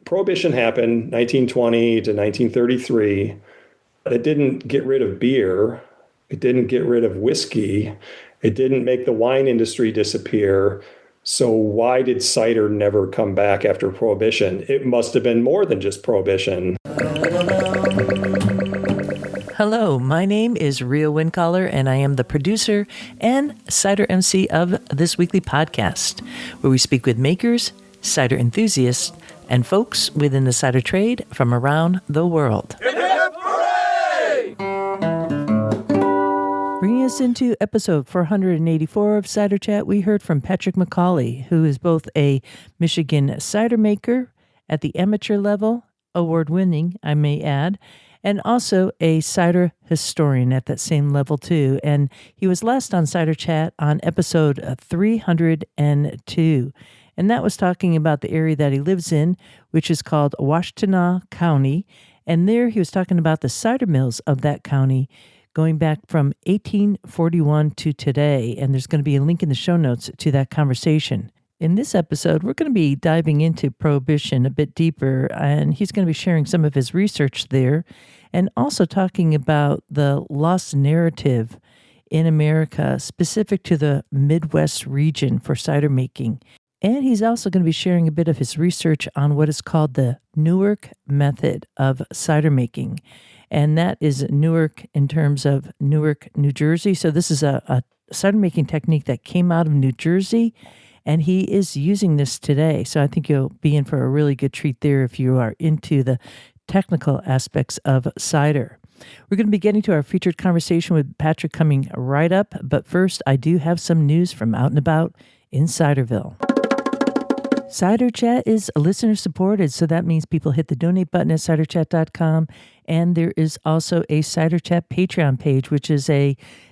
Prohibition happened 1920 to 1933. It didn't get rid of beer. It didn't get rid of whiskey. It didn't make the wine industry disappear. So why did cider never come back after Prohibition? It must have been more than just Prohibition. Hello, my name is Ria Wincaller, and I am the producer and cider MC of this weekly podcast, where we speak with makers, cider enthusiasts, and folks within the cider trade from around the world. Hip, hip, hooray! Bringing us into episode 484 of Cider Chat, we heard from Patrick McCauley, who is both a Michigan cider maker at the amateur level, award-winning, I may add, and also a cider historian at that same level too. And he was last on Cider Chat on episode 302. And that was talking about the area that he lives in, which is called Washtenaw County. And there he was talking about the cider mills of that county going back from 1841 to today. And there's going to be a link in the show notes to that conversation. In this episode, we're going to be diving into Prohibition a bit deeper, and he's going to be sharing some of his research there and also talking about the lost narrative in America specific to the Midwest region for cider making. And he's also going to be sharing a bit of his research on what is called the Newark method of cider making. And that is Newark in terms of Newark, New Jersey. So this is a cider making technique that came out of New Jersey, and he is using this today. So I think you'll be in for a really good treat there if you are into the technical aspects of cider. We're going to be getting to our featured conversation with Patrick coming right up. But first, I do have some news from out and about in Ciderville. Cider Chat is listener supported, so that means people hit the donate button at ciderchat.com. And there is also a Cider Chat Patreon page, which is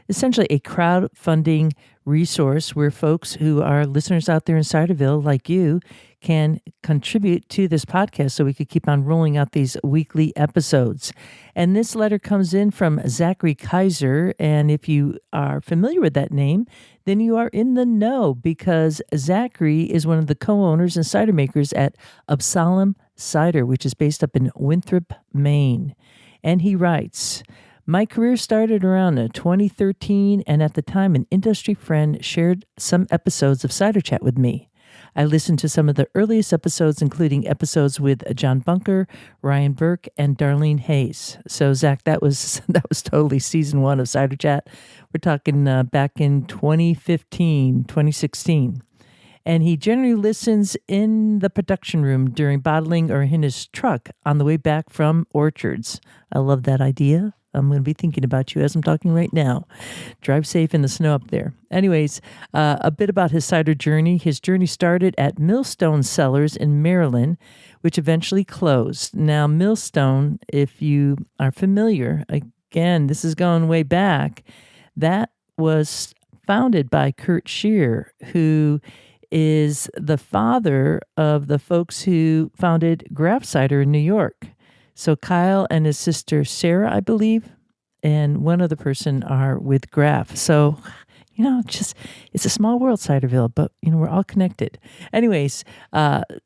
essentially a crowdfunding resource where folks who are listeners out there in Ciderville, like you, can contribute to this podcast so we could keep on rolling out these weekly episodes. And this letter comes in from Zachary Kaiser. And if you are familiar with that name, then you are in the know, because Zachary is one of the co-owners and cider makers at Salon Cider, which is based up in Winthrop, Maine. And he writes, "My career started around 2013, and at the time an industry friend shared some episodes of Cider Chat with me. I listened to some of the earliest episodes, including episodes with John Bunker, Ryan Burke, and Darlene Hayes." So, Zach, that was totally season 1 of Cider Chat. We're talking back in 2015, 2016. And he generally listens in the production room during bottling or in his truck on the way back from orchards. I love that idea. I'm going to be thinking about you as I'm talking right now. Drive safe in the snow up there. Anyways, a bit about his cider journey. His journey started at Millstone Cellars in Maryland, which eventually closed. Now, Millstone, if you are familiar, again, this is going way back, that was founded by Kurt Scheer, who is the father of the folks who founded Graf Cider in New York. So Kyle and his sister Sarah, I believe, and one other person are with Graf. So, it's a small world, Ciderville, but, we're all connected. Anyways,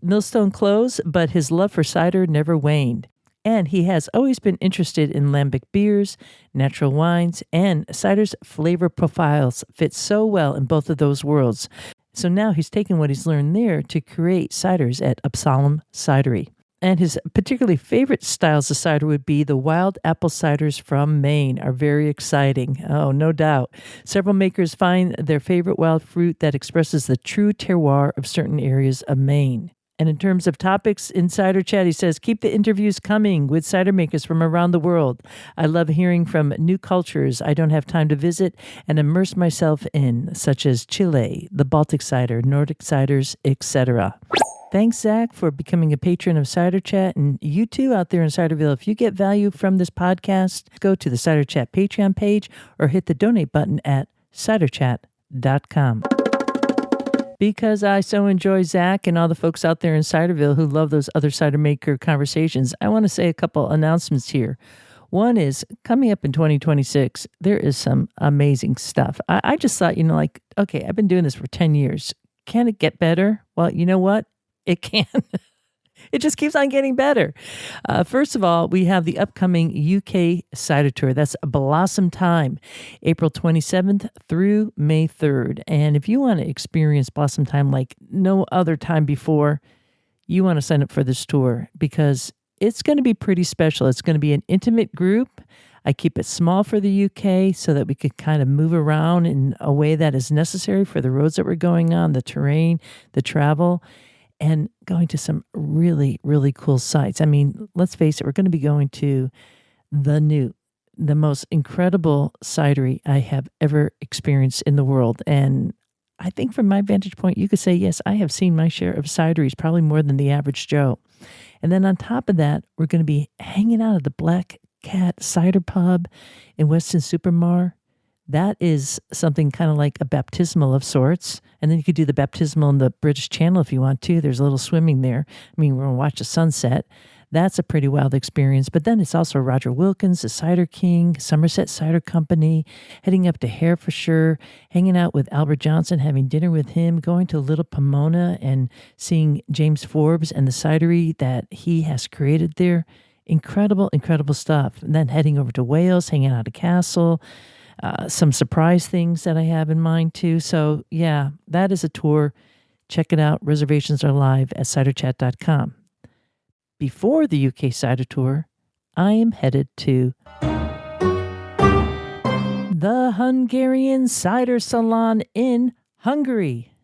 Millstone closed, but his love for cider never waned. And he has always been interested in lambic beers, natural wines, and cider's flavor profiles fit so well in both of those worlds. So now he's taken what he's learned there to create ciders at Salon Cidery. And his particularly favorite styles of cider would be the wild apple ciders from Maine, are very exciting. Oh, no doubt. Several makers find their favorite wild fruit that expresses the true terroir of certain areas of Maine. And in terms of topics in Cider Chat, he says, keep the interviews coming with cider makers from around the world. I love hearing from new cultures I don't have time to visit and immerse myself in, such as Chile, the Baltic cider, Nordic ciders, etc. Thanks, Zach, for becoming a patron of Cider Chat. And you too out there in Ciderville, if you get value from this podcast, go to the Cider Chat Patreon page or hit the donate button at ciderchat.com. Because I so enjoy Zach and all the folks out there in Ciderville who love those other cider maker conversations, I want to say a couple announcements here. One is, coming up in 2026, there is some amazing stuff. I just thought, okay, I've been doing this for 10 years. Can it get better? Well, you know what? It can. It just keeps on getting better. First of all, we have the upcoming UK Cider Tour. That's Blossom Time, April 27th through May 3rd. And if you want to experience Blossom Time like no other time before, you want to sign up for this tour because it's going to be pretty special. It's going to be an intimate group. I keep it small for the UK so that we could kind of move around in a way that is necessary for the roads that we're going on, the terrain, the travel, and going to some really, really cool sites. I mean, let's face it, we're going to be going to the most incredible cidery I have ever experienced in the world. And I think from my vantage point, you could say, yes, I have seen my share of cideries, probably more than the average Joe. And then on top of that, we're going to be hanging out at the Black Cat Cider Pub in Weston-super-Mare. That is something kind of like a baptismal of sorts. And then you could do the baptismal in the British Channel if you want to. There's a little swimming there. I mean, we're going to watch the sunset. That's a pretty wild experience. But then it's also Roger Wilkins, the Cider King, Somerset Cider Company, heading up to Herefordshire, hanging out with Albert Johnson, having dinner with him, going to Little Pomona and seeing James Forbes and the cidery that he has created there. Incredible, incredible stuff. And then heading over to Wales, hanging out at a castle, some surprise things that I have in mind too. So yeah, that is a tour. Check it out. Reservations are live at ciderchat.com. Before the UK Cider Tour, I am headed to the Hungarian Cider Salon in Hungary.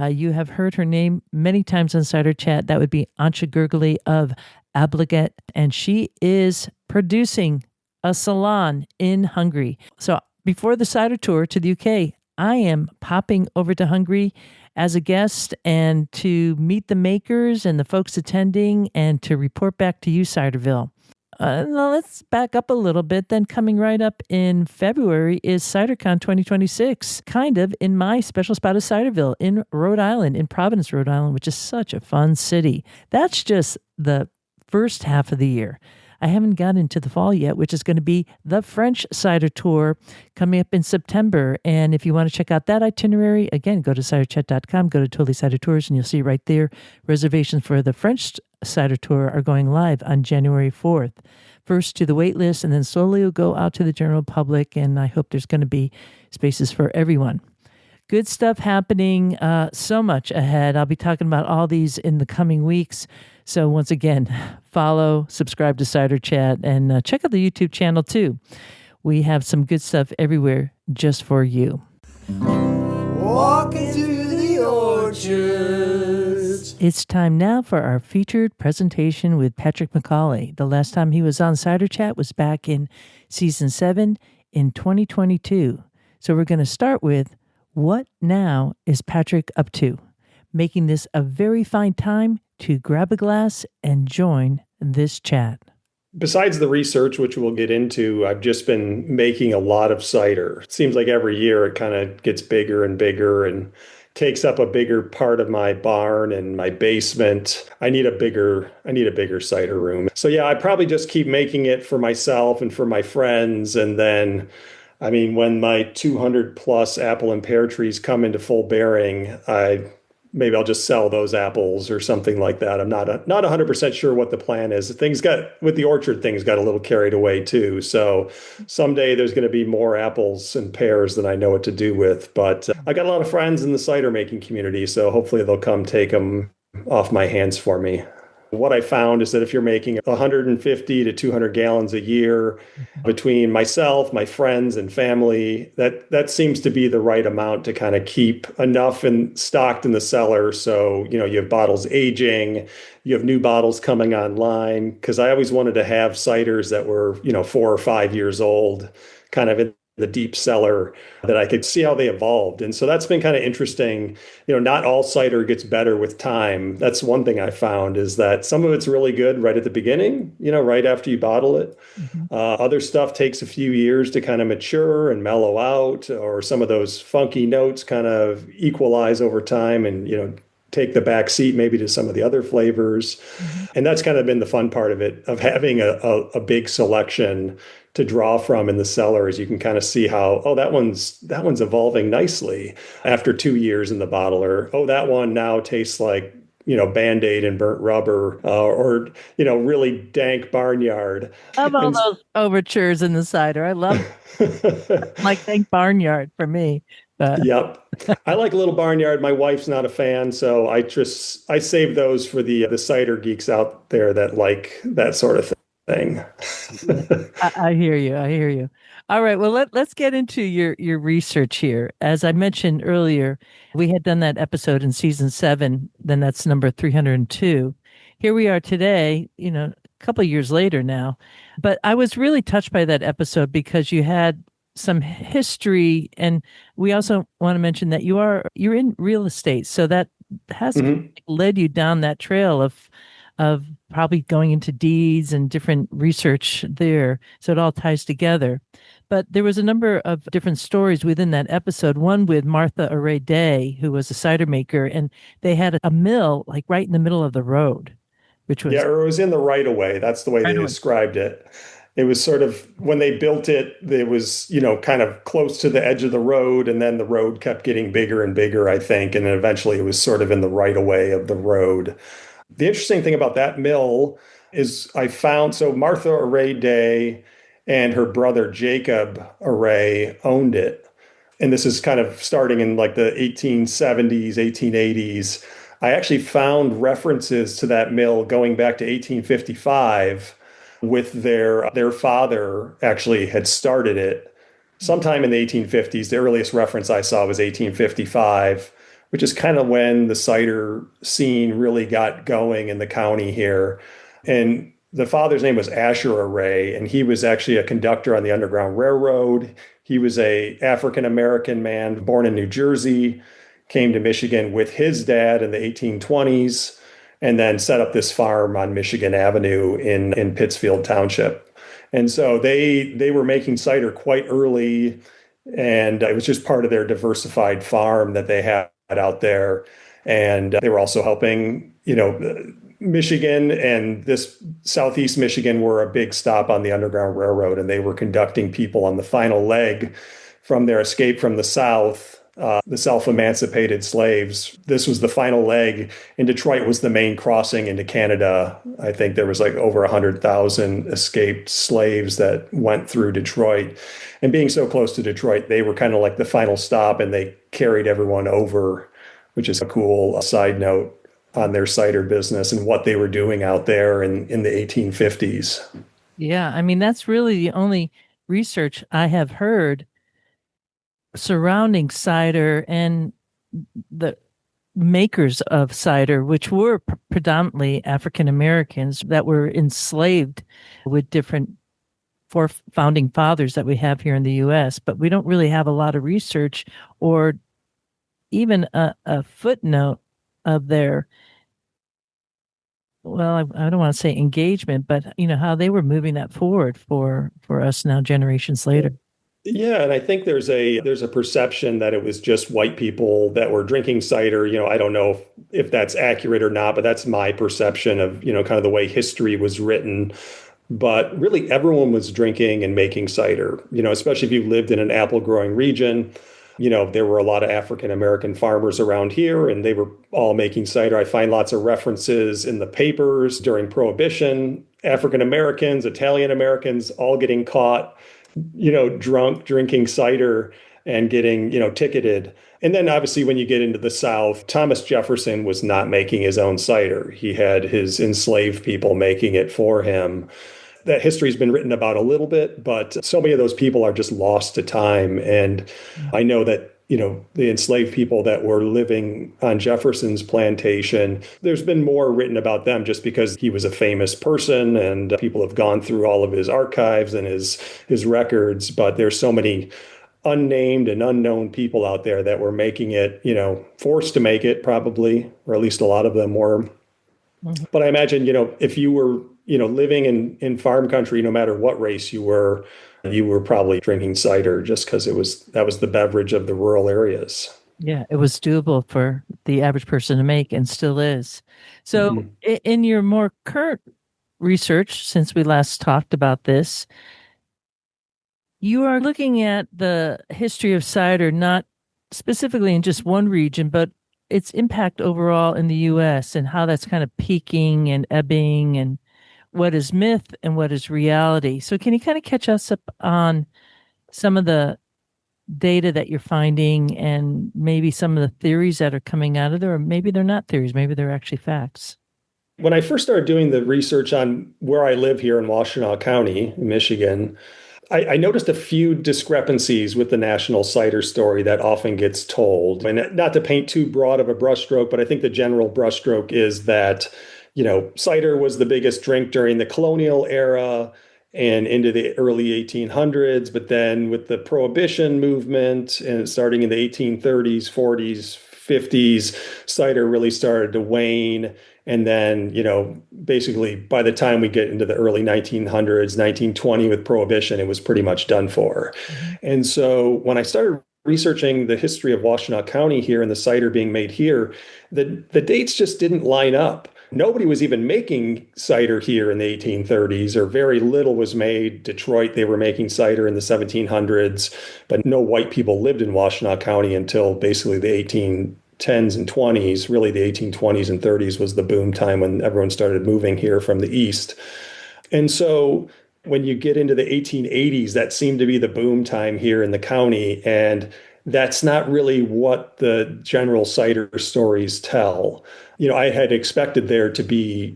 You have heard her name many times on Cider Chat. That would be Antje Gergely of Ablaget, and she is producing a salon in Hungary. So before the Cider Tour to the UK, I am popping over to Hungary as a guest and to meet the makers and the folks attending and to report back to you, Ciderville. Now let's back up a little bit. Then coming right up in February is CiderCon 2026, kind of in my special spot of Ciderville in Rhode Island, in Providence, Rhode Island, which is such a fun city. That's just the first half of the year. I haven't gotten into the fall yet, which is going to be the French Cider Tour coming up in September. And if you want to check out that itinerary, again, go to ciderchat.com, go to Totally Cider Tours, and you'll see right there reservations for the French Cider Tour are going live on January 4th. First to the wait list, and then slowly will go out to the general public. And I hope there's going to be spaces for everyone. Good stuff happening, so much ahead. I'll be talking about all these in the coming weeks. So once again, follow, subscribe to Cider Chat, and check out the YouTube channel too. We have some good stuff everywhere just for you. Walking through the orchards. It's time now for our featured presentation with Patrick McCauley. The last time he was on Cider Chat was back in Season 7 in 2022. So we're going to start with, what now is Patrick up to? Making this a very fine time to grab a glass and join this chat. Besides the research, which we'll get into, I've just been making a lot of cider. It seems like every year it kind of gets bigger and bigger and takes up a bigger part of my barn and my basement. I need a bigger cider room. So yeah, I probably just keep making it for myself and for my friends. And then, I mean, when my 200 plus apple and pear trees come into full bearing, maybe I'll just sell those apples or something like that. I'm not 100% sure what the plan is. With the orchard, things got a little carried away too. So someday there's going to be more apples and pears than I know what to do with. But I got a lot of friends in the cider making community, so hopefully they'll come take them off my hands for me. What I found is that if you're making 150 to 200 gallons a year between myself, my friends, and family, that seems to be the right amount to kind of keep enough stocked in the cellar. So, you have bottles aging, you have new bottles coming online, because I always wanted to have ciders that were, 4 or 5 years old, kind of in the deep cellar, that I could see how they evolved. And so that's been kind of interesting. Not all cider gets better with time. That's one thing I found, is that some of it's really good right at the beginning, right after you bottle it. Mm-hmm. Other stuff takes a few years to kind of mature and mellow out, or some of those funky notes kind of equalize over time and, take the back seat maybe to some of the other flavors. Mm-hmm. And that's kind of been the fun part of it, of having a big selection to draw from in the cellars. You can kind of see how, oh, that one's evolving nicely after 2 years in the bottle, or oh, that one now tastes like Band-Aid and burnt rubber, or really dank barnyard. Love all And those overtures in the cider. I love like think barnyard for me. But yep. I like Little Barnyard. My wife's not a fan, so I save those for the cider geeks out there that like that sort of thing. yeah, I hear you. I hear you. All right. Well, let's get into your research here. As I mentioned earlier, we had done that episode in season 7. Then that's number 302. Here we are today. A couple of years later now. But I was really touched by that episode because you had some history, and we also want to mention that you're in real estate, so that has Mhm. led you down that trail of probably going into deeds and different research there. So it all ties together. But there was a number of different stories within that episode. One with Martha Array Day, who was a cider maker, and they had a mill like right in the middle of the road, which Yeah, was or it was in the right of way. That's the way they right away. described it. It was sort of when they built it, it was, kind of close to the edge of the road, and then the road kept getting bigger and bigger, I think, and then eventually it was sort of in the right of way of the road. The interesting thing about that mill is I found so Martha Array Day and her brother Jacob Array owned it. And this is kind of starting in like the 1870s, 1880s. I actually found references to that mill going back to 1855 with their father actually had started it sometime in the 1850s. The earliest reference I saw was 1855, which is kind of when the cider scene really got going in the county here. And the father's name was Asher Array, and he was actually a conductor on the Underground Railroad. He was a African American man born in New Jersey, came to Michigan with his dad in the 1820s, and then set up this farm on Michigan Avenue in Pittsfield Township. And so they were making cider quite early, and it was just part of their diversified farm that they had out there. And they were also helping, Michigan and this Southeast Michigan were a big stop on the Underground Railroad, and they were conducting people on the final leg from their escape from the South, the self-emancipated slaves. This was the final leg, and Detroit was the main crossing into Canada. I think there was like over 100,000 escaped slaves that went through Detroit. And being so close to Detroit, they were kind of like the final stop, and they carried everyone over, which is a cool side note on their cider business and what they were doing out there in the 1850s. Yeah, I mean that's really the only research I have heard surrounding cider and the makers of cider, which were predominantly African Americans that were enslaved with different four founding fathers that we have here in the US. But we don't really have a lot of research or even a footnote of their, well, I don't want to say engagement, but how they were moving that forward for us now generations later. Yeah, and I think there's a perception that it was just white people that were drinking cider. I don't know if that's accurate or not, but that's my perception of, kind of the way history was written. But really everyone was drinking and making cider, especially if you lived in an apple growing region. There were a lot of African American farmers around here, and they were all making cider. I find lots of references in the papers during Prohibition, African Americans, Italian Americans, all getting caught, drunk, drinking cider and getting, ticketed. And then obviously when you get into the South, Thomas Jefferson was not making his own cider. He had his enslaved people making it for him. That history's been written about a little bit, but so many of those people are just lost to time. And I know that, the enslaved people that were living on Jefferson's plantation, there's been more written about them just because he was a famous person and people have gone through all of his archives and his records. But there's so many unnamed and unknown people out there that were making it, forced to make it probably, or at least a lot of them were. Mhm. But I imagine, if you were, living in farm country, no matter what race you were probably drinking cider just because that was the beverage of the rural areas. Yeah, it was doable for the average person to make and still is. So, Mhm. in your more current research, since we last talked about this, You are looking at the history of cider, not specifically in just one region, but its impact overall in the US and how that's kind of peaking and ebbing and what is myth and what is reality. So, can you kind of catch us up on some of the data that you're finding and maybe some of the theories that are coming out of there? Or maybe they're not theories, maybe they're actually facts. When I first started doing the research on where I live here in Washtenaw County, Michigan, I noticed a few discrepancies with the national cider story that often gets told. And not to paint too broad of a brushstroke, but I think the general brushstroke is that, cider was the biggest drink during the colonial era and into the early 1800s. But then with the Prohibition movement and starting in the 1830s, 40s, 50s, cider really started to wane. And then, basically by the time we get into the early 1900s, 1920 with Prohibition, it was pretty much done for. Mhm. And so when I started researching the history of Washtenaw County here and the cider being made here, the dates just didn't line up. Nobody was even making cider here in the 1830s, or very little was made. Detroit, they were making cider in the 1700s, but no white people lived in Washtenaw County until basically the 1810s and 20s. Really, the 1820s and 30s was the boom time when everyone started moving here from the East. And so when you get into the 1880s, that seemed to be the boom time here in the county. And that's not really what the general cider stories tell. I had expected there to be,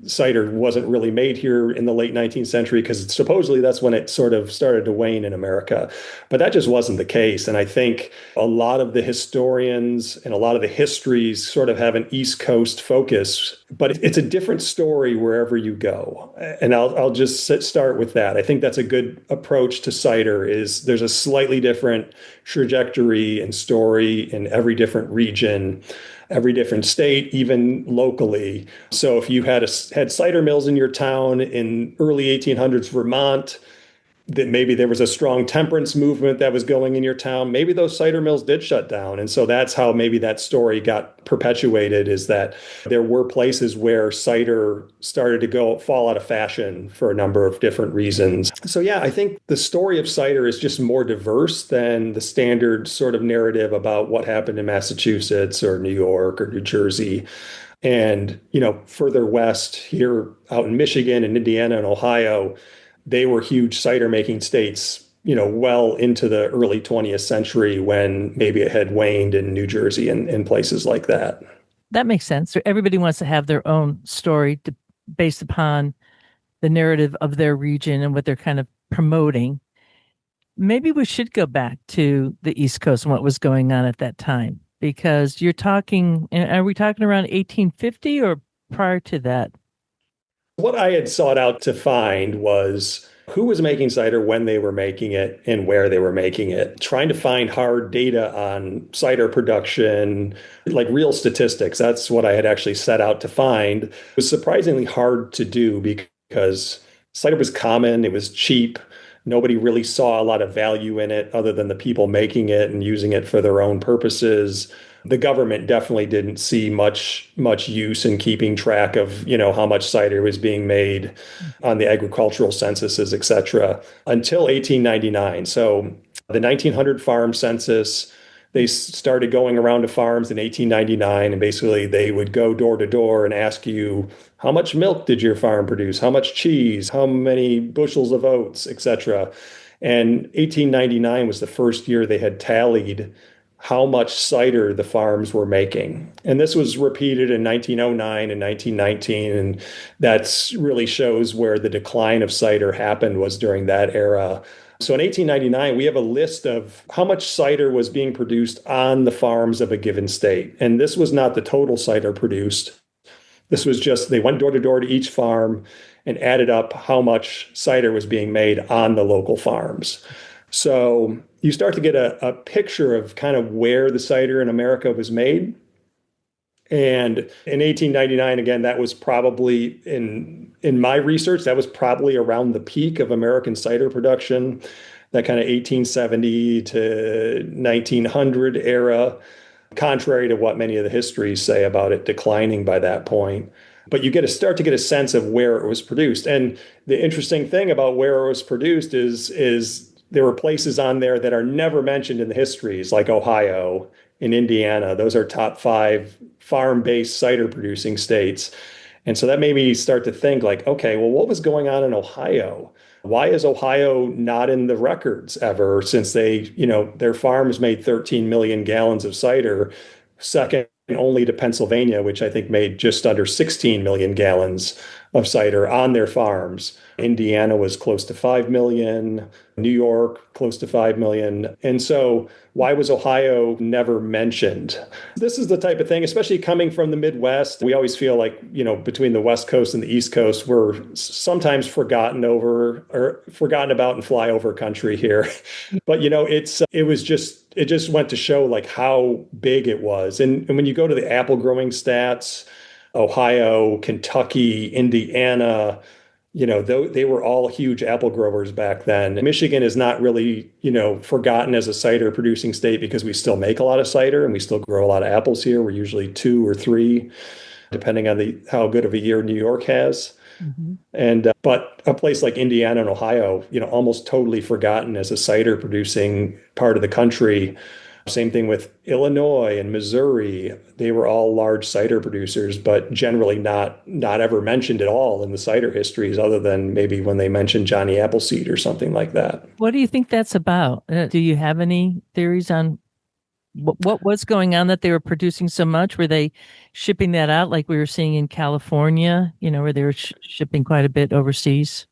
cider wasn't really made here in the late 19th century because supposedly that's when it sort of started to wane in America. But that just wasn't the case. And I think a lot of the historians and a lot of the histories sort of have an East Coast focus, but it's a different story wherever you go. And I'll just start with that. I think that's a good approach to cider is there's a slightly different trajectory and story in every different region, every different state, even locally. So if you had cider mills in your town in early 1800s Vermont, that maybe there was a strong temperance movement that was going in your town, maybe those cider mills did shut down. And so that's how maybe that story got perpetuated, is that there were places where cider started to fall out of fashion for a number of different reasons. So yeah, I think the story of cider is just more diverse than the standard sort of narrative about what happened in Massachusetts or New York or New Jersey. And, further west here out in Michigan and Indiana and Ohio, they were huge cider making states, well into the early 20th century when maybe it had waned in New Jersey and places like that. That makes sense. Everybody wants to have their own story based upon the narrative of their region and what they're kind of promoting. Maybe we should go back to the East Coast and what was going on at that time, because are we talking around 1850 or prior to that? What I had sought out to find was who was making cider, when they were making it, and where they were making it. Trying to find hard data on cider production, like real statistics. That's what I had actually set out to find. It was surprisingly hard to do because cider was common, it was cheap. Nobody really saw a lot of value in it other than the people making it and using it for their own purposes. The government definitely didn't see much use in keeping track of, how much cider was being made on the agricultural censuses, et cetera, until 1899. So the 1900 farm census, they started going around to farms in 1899, and basically they would go door to door and ask you, how much milk did your farm produce? How much cheese? How many bushels of oats, et cetera? And 1899 was the first year they had tallied how much cider the farms were making. And this was repeated in 1909 and 1919. And that really shows where the decline of cider happened, was during that era. So in 1899, we have a list of how much cider was being produced on the farms of a given state. And this was not the total cider produced. This was just, they went door to door to each farm and added up how much cider was being made on the local farms. So you start to get a picture of kind of where the cider in America was made. And in 1899, again, that was probably in my research, that was probably around the peak of American cider production, that kind of 1870 to 1900 era, contrary to what many of the histories say about it declining by that point. But you start to get a sense of where it was produced. And the interesting thing about where it was produced is there were places on there that are never mentioned in the histories, like Ohio and Indiana. Those are top 5 farm-based cider producing states. And so that made me start to think like, okay, well, what was going on in Ohio? Why is Ohio not in the records ever since their farms made 13 million gallons of cider, second only to Pennsylvania, which I think made just under 16 million gallons of cider on their farms. Indiana was close to 5 million, New York close to 5 million. And so why was Ohio never mentioned? This is the type of thing, especially coming from the Midwest. We always feel like, between the West Coast and the East Coast, we're sometimes forgotten over or forgotten about in flyover country here. But, it just went to show like how big it was. And when you go to the apple growing stats, Ohio, Kentucky, Indiana, they were all huge apple growers back then. Michigan is not really, forgotten as a cider producing state because we still make a lot of cider and we still grow a lot of apples here. We're usually 2 or 3, depending on how good of a year New York has. Mm-hmm. But a place like Indiana and Ohio, almost totally forgotten as a cider producing part of the country. Same thing with Illinois and Missouri. They were all large cider producers, but generally not ever mentioned at all in the cider histories, other than maybe when they mentioned Johnny Appleseed or something like that. What do you think that's about? Do you have any theories on what was going on that they were producing so much? Were they shipping that out like we were seeing in California, where they were shipping quite a bit overseas?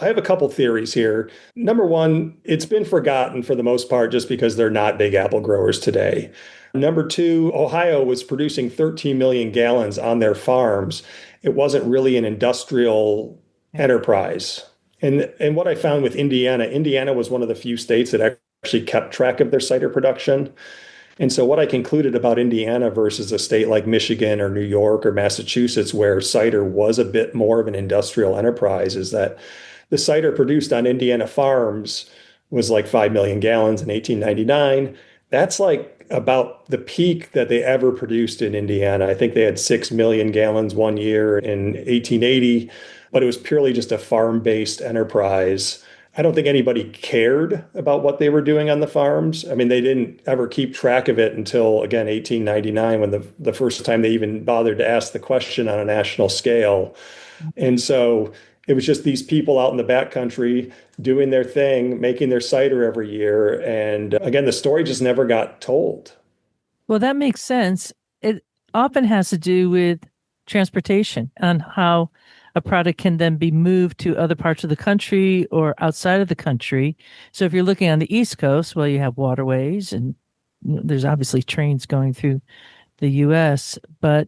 I have a couple theories here. Number one, it's been forgotten for the most part just because they're not big apple growers today. Number two, Ohio was producing 13 million gallons on their farms. It wasn't really an industrial enterprise. And what I found with Indiana was one of the few states that actually kept track of their cider production. And so what I concluded about Indiana versus a state like Michigan or New York or Massachusetts, where cider was a bit more of an industrial enterprise, is that the cider produced on Indiana farms was like 5 million gallons in 1899. That's like about the peak that they ever produced in Indiana. I think they had 6 million gallons one year in 1880, but it was purely just a farm-based enterprise. I don't think anybody cared about what they were doing on the farms. I mean, they didn't ever keep track of it until, again, 1899, when the first time they even bothered to ask the question on a national scale. And so it was just these people out in the backcountry doing their thing, making their cider every year. And again, the story just never got told. Well, that makes sense. It often has to do with transportation and how a product can then be moved to other parts of the country or outside of the country. So if you're looking on the East Coast, well, you have waterways and there's obviously trains going through the U.S., but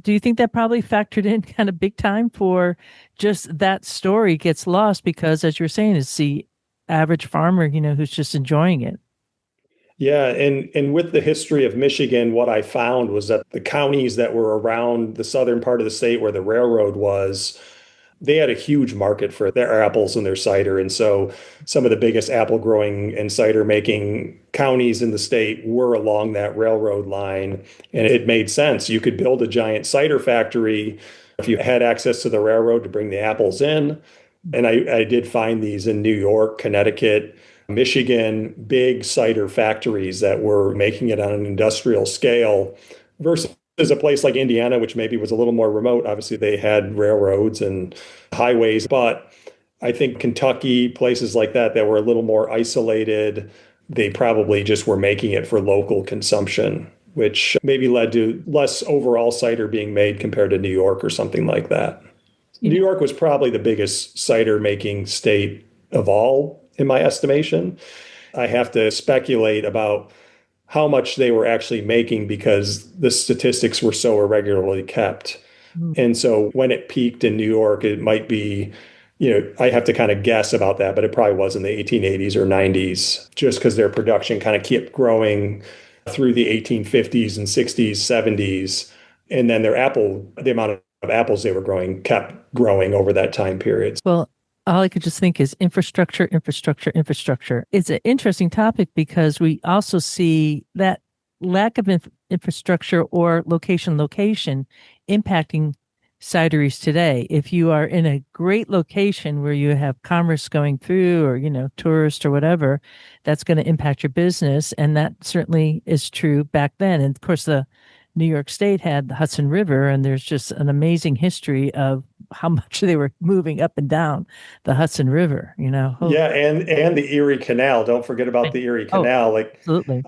do you think that probably factored in kind of big time for just that story gets lost because, as you're saying, it's the average farmer, who's just enjoying it? Yeah, and with the history of Michigan, what I found was that the counties that were around the southern part of the state where the railroad was, they had a huge market for their apples and their cider. And so some of the biggest apple growing and cider making counties in the state were along that railroad line. And it made sense. You could build a giant cider factory if you had access to the railroad to bring the apples in. And I did find these in New York, Connecticut, Michigan, big cider factories that were making it on an industrial scale versus a place like Indiana, which maybe was a little more remote. Obviously, they had railroads and highways, but I think Kentucky, places like that were a little more isolated, they probably just were making it for local consumption, which maybe led to less overall cider being made compared to New York or something like that. New York was probably the biggest cider making state of all, in my estimation. I have to speculate about how much they were actually making because the statistics were so irregularly kept. And so when it peaked in New York, it might be, I have to kind of guess about that, but it probably was in the 1880s or 90s, just because their production kind of kept growing through the 1850s and 60s, 70s. And then the amount of apples they were growing kept growing over that time period. Well, all I could just think is infrastructure, infrastructure, infrastructure. It's an interesting topic because we also see that lack of infrastructure or location impacting cideries today. If you are in a great location where you have commerce going through or, tourists or whatever, that's going to impact your business. And that certainly is true back then. And of course, the New York State had the Hudson River, and there's just an amazing history of how much they were moving up and down the Hudson River. Yeah, and the Erie Canal. Don't forget about the Erie Oh, Canal. Like absolutely.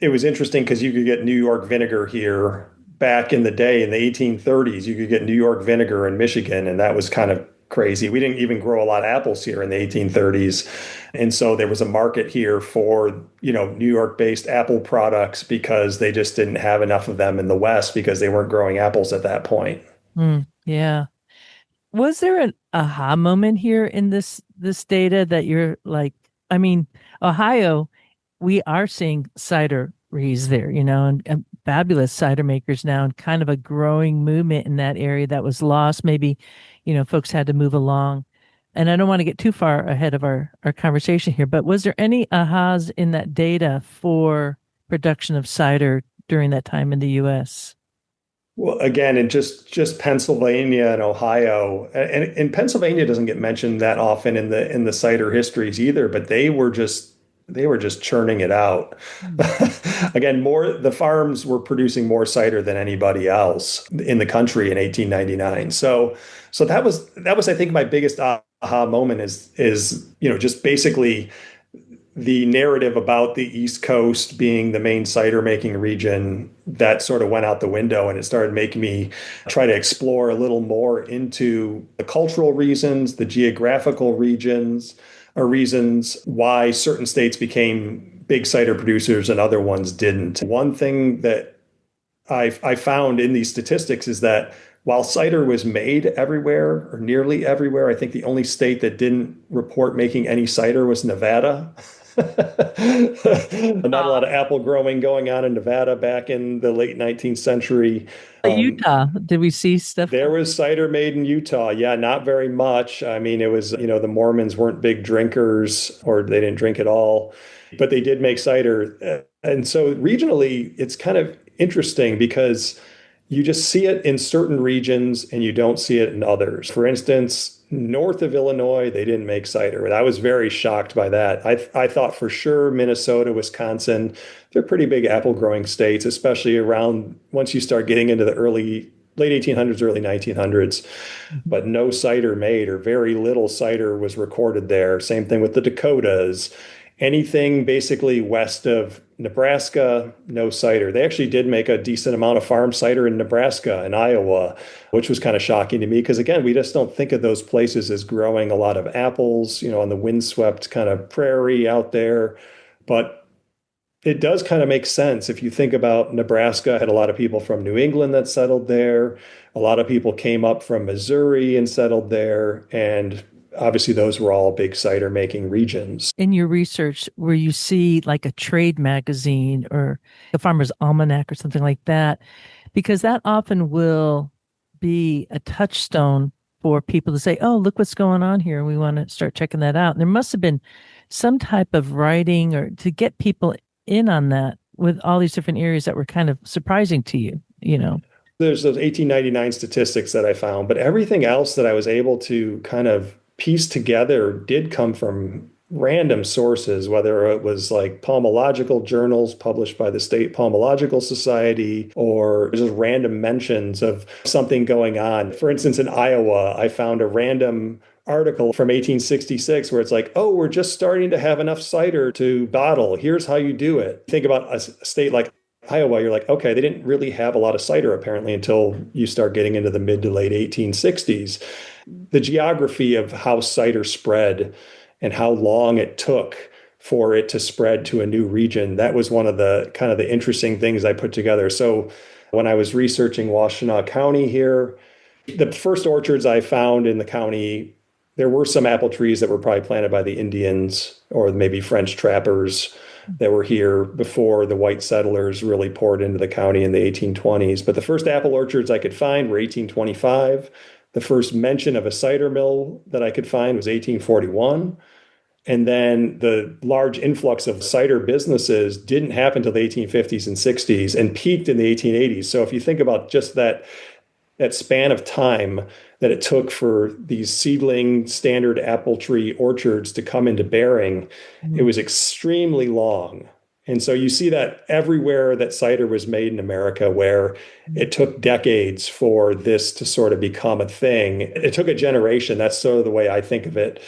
it was interesting because you could get New York vinegar here back in the day in the 1830s. You could get New York vinegar in Michigan, and that was kind of crazy. We didn't even grow a lot of apples here in the 1830s. And so there was a market here for, New York-based apple products because they just didn't have enough of them in the West because they weren't growing apples at that point. Yeah. Was there an aha moment here in this data that you're like, I mean, Ohio, we are seeing cideries there, and fabulous cider makers now, and kind of a growing movement in that area that was lost. Maybe, folks had to move along. And I don't want to get too far ahead of our conversation here, but was there any ahas in that data for production of cider during that time in the US? Well, again, in just Pennsylvania and Ohio, and Pennsylvania doesn't get mentioned that often in the cider histories either, but they were just churning it out. Again, the farms were producing more cider than anybody else in the country in 1899. So that was I think my biggest aha moment is just basically the narrative about the East Coast being the main cider making region that sort of went out the window, and it started making me try to explore a little more into the cultural reasons, the geographical reasons why certain states became big cider producers and other ones didn't. One thing that I found in these statistics is that while cider was made everywhere or nearly everywhere, I think the only state that didn't report making any cider was Nevada. Not a lot of apple growing going on in Nevada back in the late 19th century. Utah, did we see stuff? There was cider made in Utah. Yeah, not very much. I mean, it was, the Mormons weren't big drinkers or they didn't drink at all, but they did make cider. And so regionally, it's kind of interesting because you just see it in certain regions and you don't see it in others. For instance, north of Illinois, they didn't make cider. I was very shocked by that. I thought for sure Minnesota, Wisconsin, they're pretty big apple growing states, especially around once you start getting into the late 1800s, early 1900s. But no cider made, or very little cider was recorded there. Same thing with the Dakotas. Anything basically west of Nebraska, no cider. They actually did make a decent amount of farm cider in Nebraska and Iowa, which was kind of shocking to me because, again, we just don't think of those places as growing a lot of apples, on the windswept kind of prairie out there. But it does kind of make sense if you think about Nebraska had a lot of people from New England that settled there. A lot of people came up from Missouri and settled there. And obviously, those were all big cider making regions. In your research, where you see like a trade magazine or a farmer's almanac or something like that, because that often will be a touchstone for people to say, oh, look what's going on here. We want to start checking that out. And there must have been some type of writing or to get people in on that with all these different areas that were kind of surprising to you, There's those 1899 statistics that I found, but everything else that I was able to kind of piece together did come from random sources, whether it was like pomological journals published by the State Pomological Society or just random mentions of something going on. For instance, in Iowa, I found a random article from 1866 where it's like, oh, we're just starting to have enough cider to bottle. Here's how you do it. Think about a state like Iowa, you're like, okay, they didn't really have a lot of cider apparently until you start getting into the mid to late 1860s. The geography of how cider spread and how long it took for it to spread to a new region, that was one of the kind of the interesting things I put together. So when I was researching Washtenaw County here, the first orchards I found in the county, there were some apple trees that were probably planted by the Indians or maybe French trappers that were here before the white settlers really poured into the county in the 1820s. But the first apple orchards I could find were 1825. The first mention of a cider mill that I could find was 1841. And then the large influx of cider businesses didn't happen until the 1850s and 60s and peaked in the 1880s. So if you think about just that that span of time that it took for these seedling standard apple tree orchards to come into bearing, it Mm. was extremely long. And so you see that everywhere that cider was made in America, where it took decades for this to sort of become a thing. It took a generation. That's sort of the way I think of it.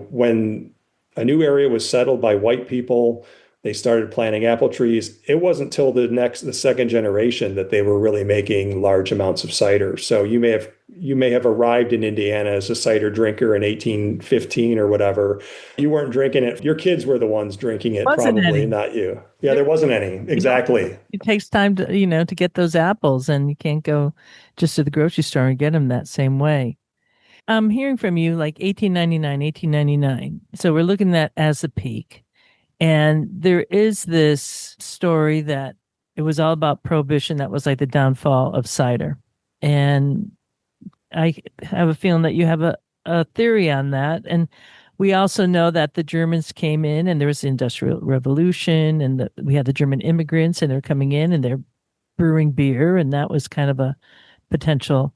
When a new area was settled by white people, they started planting apple trees. It wasn't till the second generation that they were really making large amounts of cider. So you may have arrived in Indiana as a cider drinker in 1815 or whatever. You weren't drinking it. Your kids were the ones drinking it, Wasn't probably, any. not you. Yeah, there wasn't any. Exactly. It takes time to get those apples, and you can't go just to the grocery store and get them that same way. I'm hearing from you like 1899, 1899. So we're looking at as the peak. And there is this story that it was all about prohibition. That was like the downfall of cider. And I have a feeling that you have a theory on that. And we also know that the Germans came in and there was the Industrial Revolution and we had the German immigrants and they're coming in and they're brewing beer. And that was kind of a potential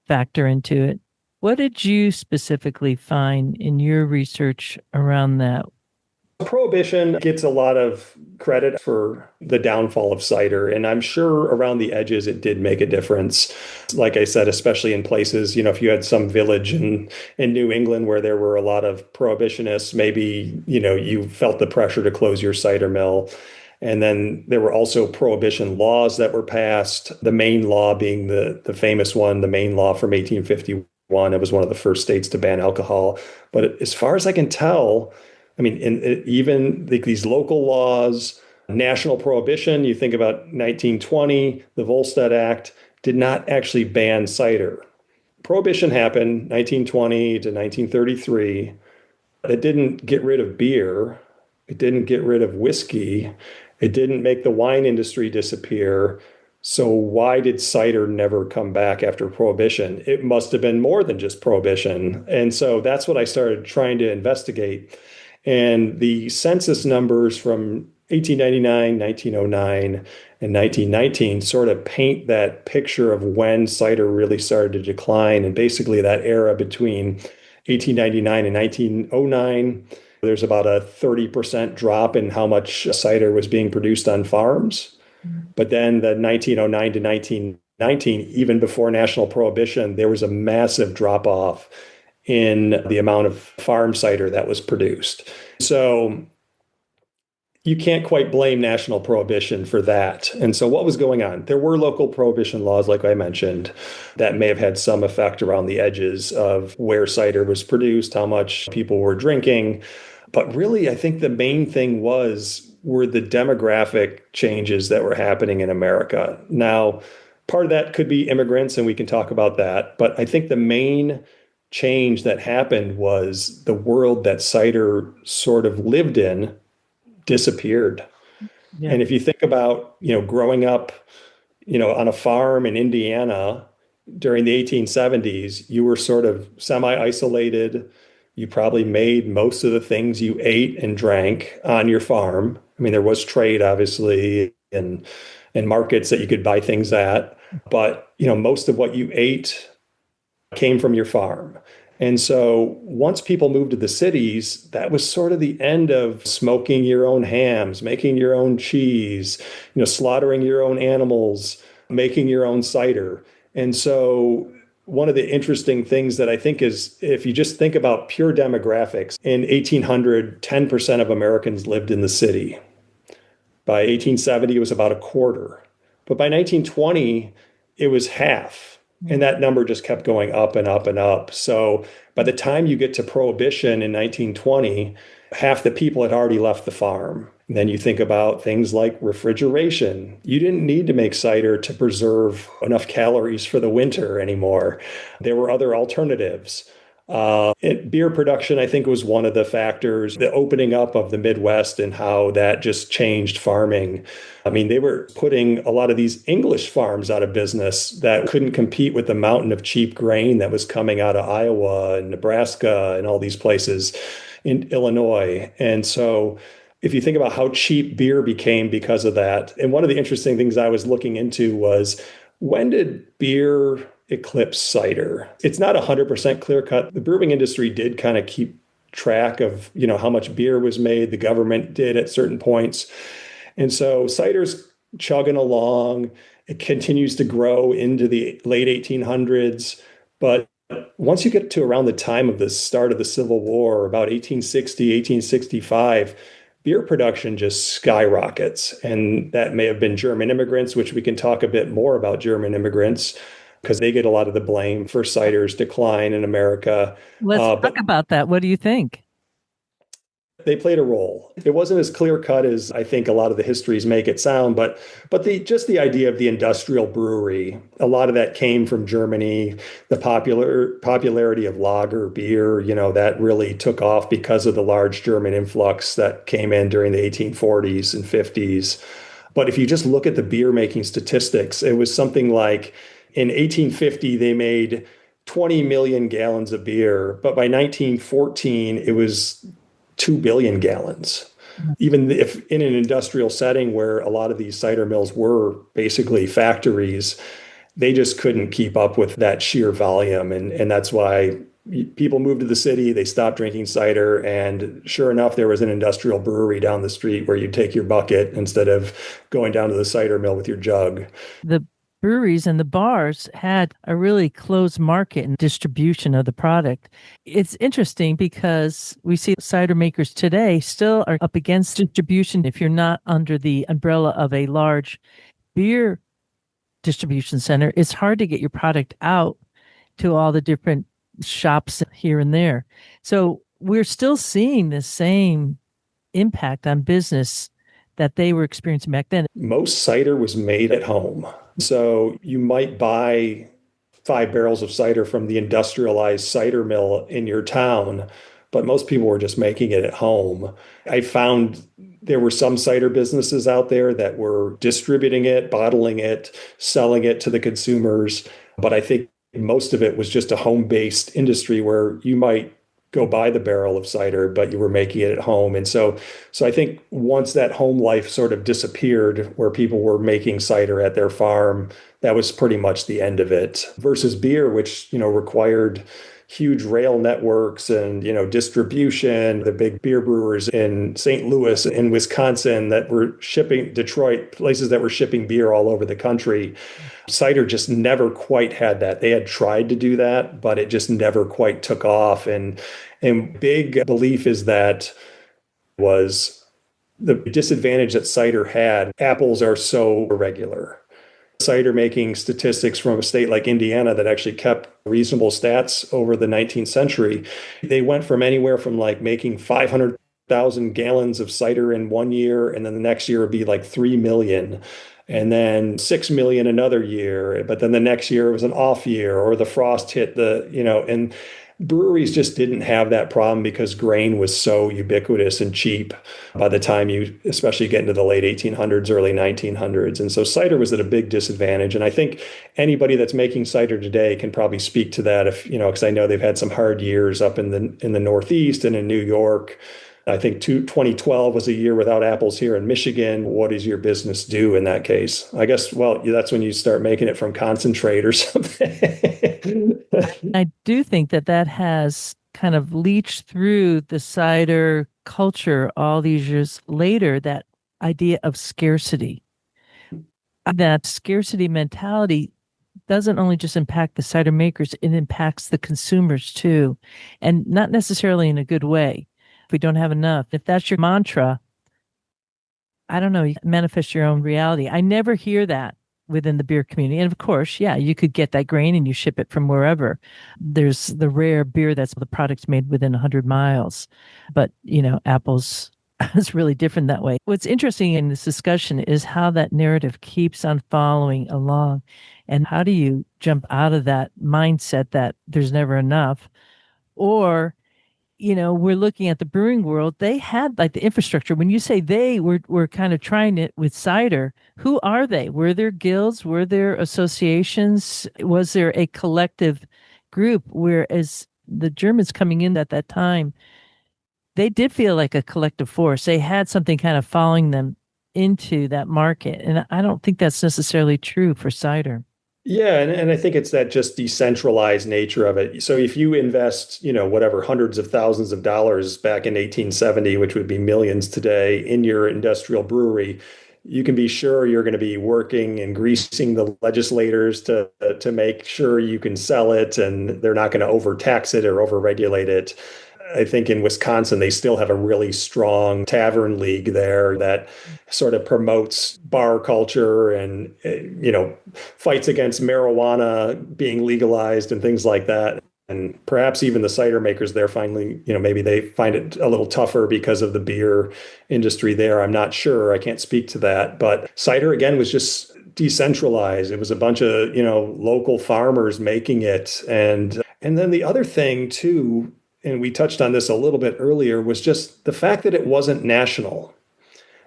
factor into it. What did you specifically find in your research around that? Prohibition gets a lot of credit for the downfall of cider, and I'm sure around the edges it did make a difference. Like I said, especially in places, if you had some village in New England where there were a lot of prohibitionists, maybe, you felt the pressure to close your cider mill. And then there were also prohibition laws that were passed, the Maine law being the famous one, the Maine law from 1851. It was one of the first states to ban alcohol. But as far as I can tell, I mean, even these local laws, national prohibition, you think about 1920, the Volstead Act did not actually ban cider. Prohibition happened 1920 to 1933. It didn't get rid of beer. It didn't get rid of whiskey. It didn't make the wine industry disappear. So why did cider never come back after Prohibition? It must have been more than just Prohibition. And so that's what I started trying to investigate. And the census numbers from 1899, 1909, and 1919 sort of paint that picture of when cider really started to decline. And basically, that era between 1899 and 1909, there's about a 30% drop in how much cider was being produced on farms. But then the 1909 to 1919, even before national prohibition, there was a massive drop off in the amount of farm cider that was produced. So you can't quite blame national prohibition for that. And so what was going on? There were local prohibition laws, like I mentioned, that may have had some effect around the edges of where cider was produced, how much people were drinking. But really, I think the main thing were the demographic changes that were happening in America. Now, part of that could be immigrants, and we can talk about that. But I think the main change that happened was the world that cider sort of lived in disappeared. Yeah. And if you think about, growing up, on a farm in Indiana during the 1870s, you were sort of semi-isolated. You probably made most of the things you ate and drank on your farm. I mean, there was trade, obviously, and markets that you could buy things at. But, most of what you ate came from your farm. And so once people moved to the cities, that was sort of the end of smoking your own hams, making your own cheese, slaughtering your own animals, making your own cider. And so one of the interesting things that I think is, if you just think about pure demographics, in 1800, 10% of Americans lived in the city. By 1870, it was about a quarter. But by 1920, it was half. And that number just kept going up and up and up. So by the time you get to Prohibition in 1920, half the people had already left the farm. And then you think about things like refrigeration. You didn't need to make cider to preserve enough calories for the winter anymore. There were other alternatives. Beer production, I think, was one of the factors, the opening up of the Midwest and how that just changed farming. I mean, they were putting a lot of these English farms out of business that couldn't compete with the mountain of cheap grain that was coming out of Iowa and Nebraska and all these places in Illinois. And so if you think about how cheap beer became because of that, and one of the interesting things I was looking into was, when did beer eclipse cider. It's not 100% clear cut. The brewing industry did kind of keep track of, how much beer was made. The government did at certain points. And so cider's chugging along. It continues to grow into the late 1800s. But once you get to around the time of the start of the Civil War, about 1860, 1865, beer production just skyrockets. And that may have been German immigrants, which we can talk a bit more about German immigrants, because they get a lot of the blame for cider's decline in America. Let's talk about that. What do you think? They played a role. It wasn't as clear cut as I think a lot of the histories make it sound, but the idea of the industrial brewery, a lot of that came from Germany. The popularity of lager beer, that really took off because of the large German influx that came in during the 1840s and 50s. But if you just look at the beer making statistics, it was something like in 1850 they made 20 million gallons of beer, but by 1914 it was 2 billion gallons. Even if in an industrial setting where a lot of these cider mills were basically factories, they just couldn't keep up with that sheer volume. And that's why people moved to the city, they stopped drinking cider. And sure enough, there was an industrial brewery down the street where you'd take your bucket instead of going down to the cider mill with your jug. The breweries and the bars had a really closed market and distribution of the product. It's interesting because we see cider makers today still are up against distribution. If you're not under the umbrella of a large beer distribution center, it's hard to get your product out to all the different shops here and there. So we're still seeing the same impact on business that they were experiencing back then. Most cider was made at home. So you might buy 5 barrels of cider from the industrialized cider mill in your town, but most people were just making it at home. I found there were some cider businesses out there that were distributing it, bottling it, selling it to the consumers. But I think most of it was just a home-based industry where you might go buy the barrel of cider, but you were making it at home. And so I think once that home life sort of disappeared, where people were making cider at their farm, that was pretty much the end of it. Versus beer, which, required huge rail networks and, distribution. The big beer brewers in St. Louis and Wisconsin that were shipping, Detroit, places that were shipping beer all over the country. Cider just never quite had that. They had tried to do that, but it just never quite took off. And big belief is that was the disadvantage that cider had. Apples are so irregular. Cider making statistics from a state like Indiana that actually kept reasonable stats over the 19th century. They went from anywhere from like making 500,000 gallons of cider in one year, and then the next year would be like 3 million. And then 6 million another year, but then the next year it was an off year, or the frost hit and breweries just didn't have that problem because grain was so ubiquitous and cheap by the time you especially get into the late 1800s, early 1900s. And so cider was at a big disadvantage. And I think anybody that's making cider today can probably speak to that because I know they've had some hard years up in the Northeast and in New York. I think 2012 was a year without apples here in Michigan. What does your business do in that case? I guess, that's when you start making it from concentrate or something. I do think that has kind of leached through the cider culture all these years later, that idea of scarcity. That scarcity mentality doesn't only just impact the cider makers, it impacts the consumers too, and not necessarily in a good way. If we don't have enough, if that's your mantra, I don't know, you manifest your own reality. I never hear that within the beer community. And of course, yeah, you could get that grain and you ship it from wherever. There's the rare beer that's the product's made within 100 miles. But, apples is really different that way. What's interesting in this discussion is how that narrative keeps on following along. And how do you jump out of that mindset that there's never enough? Or we're looking at the brewing world. They had like the infrastructure. When you say they were kind of trying it with cider, who are they? Were there guilds? Were there associations? Was there a collective group? Whereas the Germans coming in at that time, they did feel like a collective force. They had something kind of following them into that market. And I don't think that's necessarily true for cider. Yeah, and I think it's that just decentralized nature of it. So if you invest, whatever, hundreds of thousands of dollars back in 1870, which would be millions today, in your industrial brewery, you can be sure you're going to be working and greasing the legislators to make sure you can sell it, and they're not going to overtax it or overregulate it. I think in Wisconsin, they still have a really strong tavern league there that sort of promotes bar culture and, fights against marijuana being legalized and things like that. And perhaps even the cider makers there finally, maybe they find it a little tougher because of the beer industry there. I'm not sure. I can't speak to that. But cider, again, was just decentralized. It was a bunch of, local farmers making it. And then the other thing too, and we touched on this a little bit earlier, was just the fact that it wasn't national.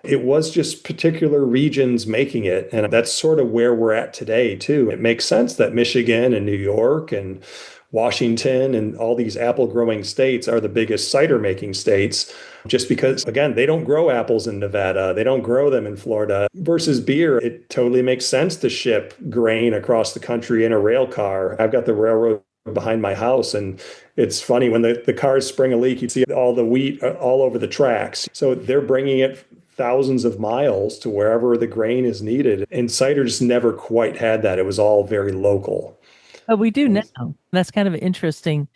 It was just particular regions making it. And that's sort of where we're at today, too. It makes sense that Michigan and New York and Washington and all these apple growing states are the biggest cider making states, just because, again, they don't grow apples in Nevada. They don't grow them in Florida. Versus beer, it totally makes sense to ship grain across the country in a rail car. I've got the railroad behind my house, and it's funny when the cars spring a leak, you see all the wheat all over the tracks. So they're bringing it thousands of miles to wherever the grain is needed. And cider just never quite had that. It was all very local. But we do now. That's kind of an interesting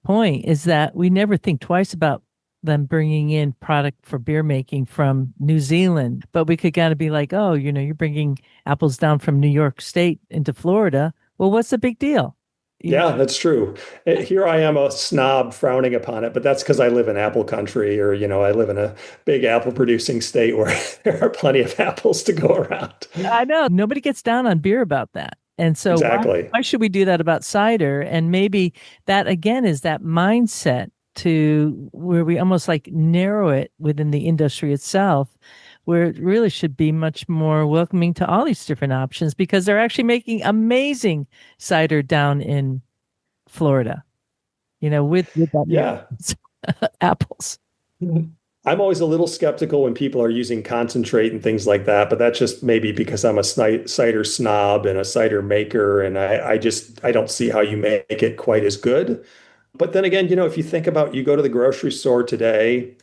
point, is that we never think twice about them bringing in product for beer making from New Zealand. But we could kind of be like, oh, you're bringing apples down from New York State into Florida. Well, what's the big deal? Yeah, that's true. Here I am, a snob frowning upon it, but that's because I live in apple country, or, I live in a big apple producing state where there are plenty of apples to go around. I know. Nobody gets down on beer about that. And so Exactly. why should we do that about cider? And maybe that, again, is that mindset to where we almost like narrow it within the industry itself, where it really should be much more welcoming to all these different options, because they're actually making amazing cider down in Florida, with that Yeah. apples. I'm always a little skeptical when people are using concentrate and things like that, but that's just maybe because I'm a cider snob and a cider maker, and I don't see how you make it quite as good. But then again, if you think about, you go to the grocery store today,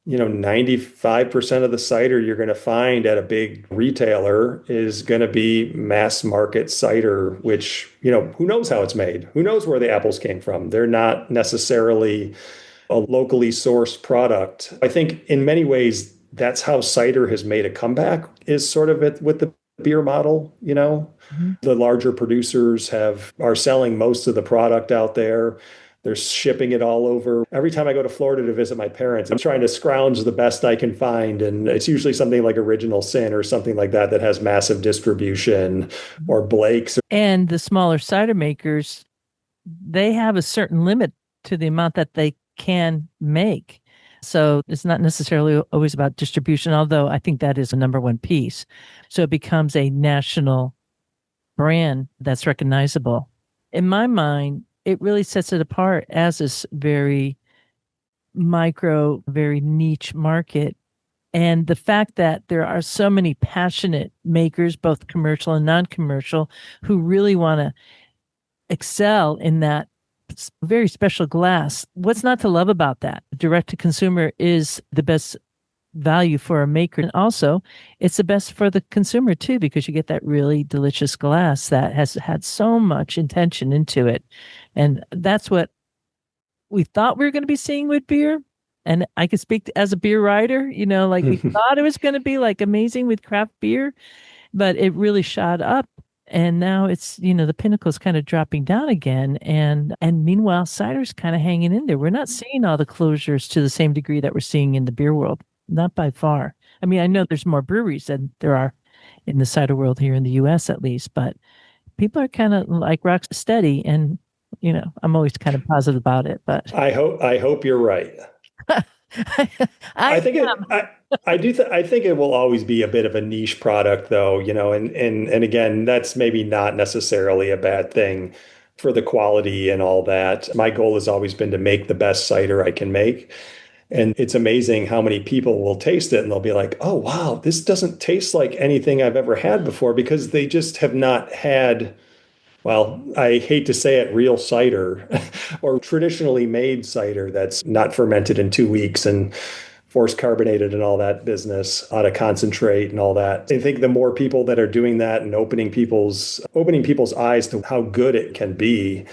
95% of the cider you're going to find at a big retailer is going to be mass market cider, which, who knows how it's made? Who knows where the apples came from? They're not necessarily a locally sourced product. I think in many ways, that's how cider has made a comeback, is sort of with the beer model. Mm-hmm. The larger producers are selling most of the product out there. They're shipping it all over. Every time I go to Florida to visit my parents, I'm trying to scrounge the best I can find. And it's usually something like Original Sin or something like that has massive distribution, or Blake's. And the smaller cider makers, they have a certain limit to the amount that they can make. So it's not necessarily always about distribution, although I think that is a number one piece. So it becomes a national brand that's recognizable. In my mind, it really sets it apart as this very micro, very niche market. And the fact that there are so many passionate makers, both commercial and non-commercial, who really want to excel in that very special glass. What's not to love about that? Direct to consumer is the best value for a maker. And also, it's the best for the consumer too, because you get that really delicious glass that has had so much intention into it. And that's what we thought we were going to be seeing with beer. And I could speak as a beer writer, like we thought it was going to be like amazing with craft beer, but it really shot up. And now it's, the pinnacle is kind of dropping down again. And meanwhile, cider's kind of hanging in there. We're not seeing all the closures to the same degree that we're seeing in the beer world. Not by far. I mean, I know there's more breweries than there are in the cider world here in the US at least, but people are kind of like rock steady, and I'm always kind of positive about it. But I hope you're right. I think I think it will always be a bit of a niche product, though, and again, that's maybe not necessarily a bad thing for the quality and all that. My goal has always been to make the best cider I can make. And it's amazing how many people will taste it and they'll be like, oh, wow, this doesn't taste like anything I've ever had before, because they just have not had Well, I hate to say it, real cider or traditionally made cider that's not fermented in 2 weeks and force carbonated and all that business out of concentrate and all that. I think the more people that are doing that and opening people's eyes to how good it can be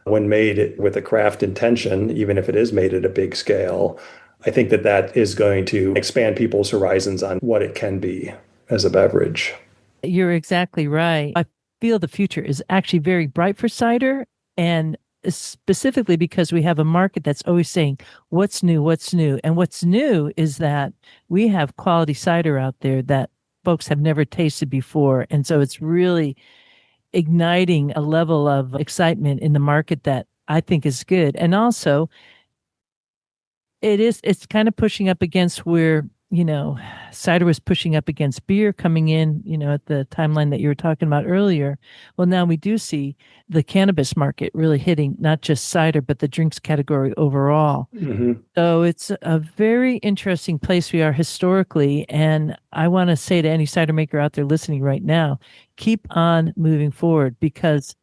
when made with a craft intention, even if it is made at a big scale, I think that that is going to expand people's horizons on what it can be as a beverage. You're exactly right. I feel the future is actually very bright for cider, and specifically because we have a market that's always saying, what's new, what's new? And what's new is that we have quality cider out there that folks have never tasted before. And so it's really igniting a level of excitement in the market that I think is good. And also, it's kind of pushing up against where, cider was pushing up against beer coming in, at the timeline that you were talking about earlier. Well, now we do see the cannabis market really hitting not just cider, but the drinks category overall. Hmm. So it's a very interesting place we are historically. And I want to say to any cider maker out there listening right now, keep on moving forward because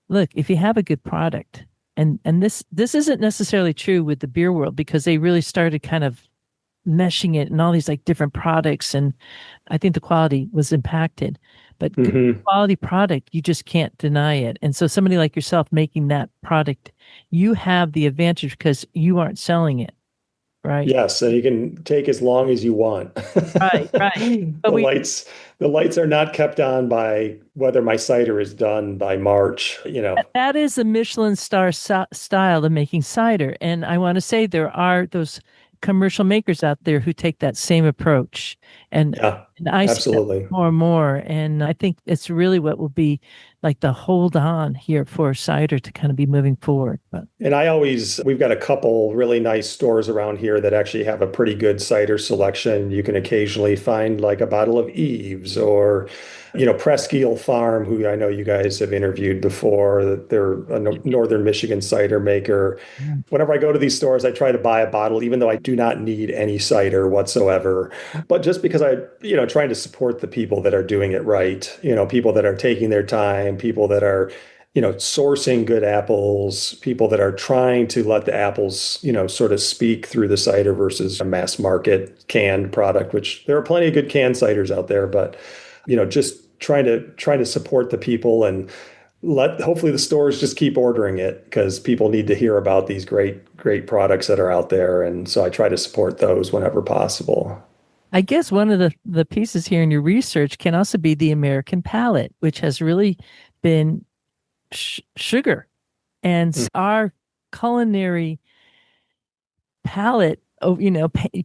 look, if you have a good product, and this isn't necessarily true with the beer world because they really started kind of meshing it and all these like different products, and I think the quality was impacted. But good Hmm. quality product, you just can't deny it. And so somebody like yourself making that product, you have the advantage because you aren't selling it, right? Yes, and you can take as long as you want. Right, right. But The we lights, the lights are not kept on by whether my cider is done by March. that is a Michelin star style of making cider. And I want to say there are those commercial makers out there who take that same approach. And, Yeah, and I see that absolutely. more and more. And I think it's really what will be like the hold on here for cider to kind of be moving forward. But And we've got a couple really nice stores around here that actually have a pretty good cider selection. You can occasionally find like a bottle of Eves or Presqu'île Farm, who I know you guys have interviewed before. They're a northern Michigan cider maker. Whenever I go to these stores, I try to buy a bottle, even though I do not need any cider whatsoever. But just because trying to support the people that are doing it right, people that are taking their time, people that are sourcing good apples, people that are trying to let the apples, sort of speak through the cider versus a mass market canned product, which there are plenty of good canned ciders out there, but just trying to support the people and let hopefully the stores just keep ordering it because people need to hear about these great products that are out there. And so I try to support those whenever possible. I guess one of the pieces here in your research can also be the American palate, which has really been sugar. And Mm. our culinary palette,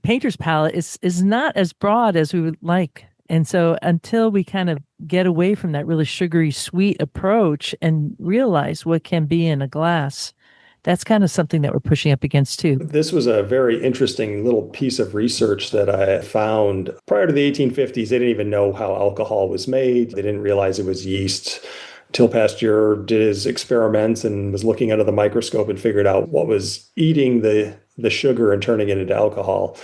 painter's palette is not as broad as we would like. And so until we kind of get away from that really sugary sweet approach and realize what can be in a glass, that's kind of something that we're pushing up against too. This was a very interesting little piece of research that I found. Prior to the 1850s, they didn't even know how alcohol was made. They didn't realize it was yeast. Till Pasteur did his experiments and was looking under the microscope and figured out what was eating the sugar and turning it into alcohol.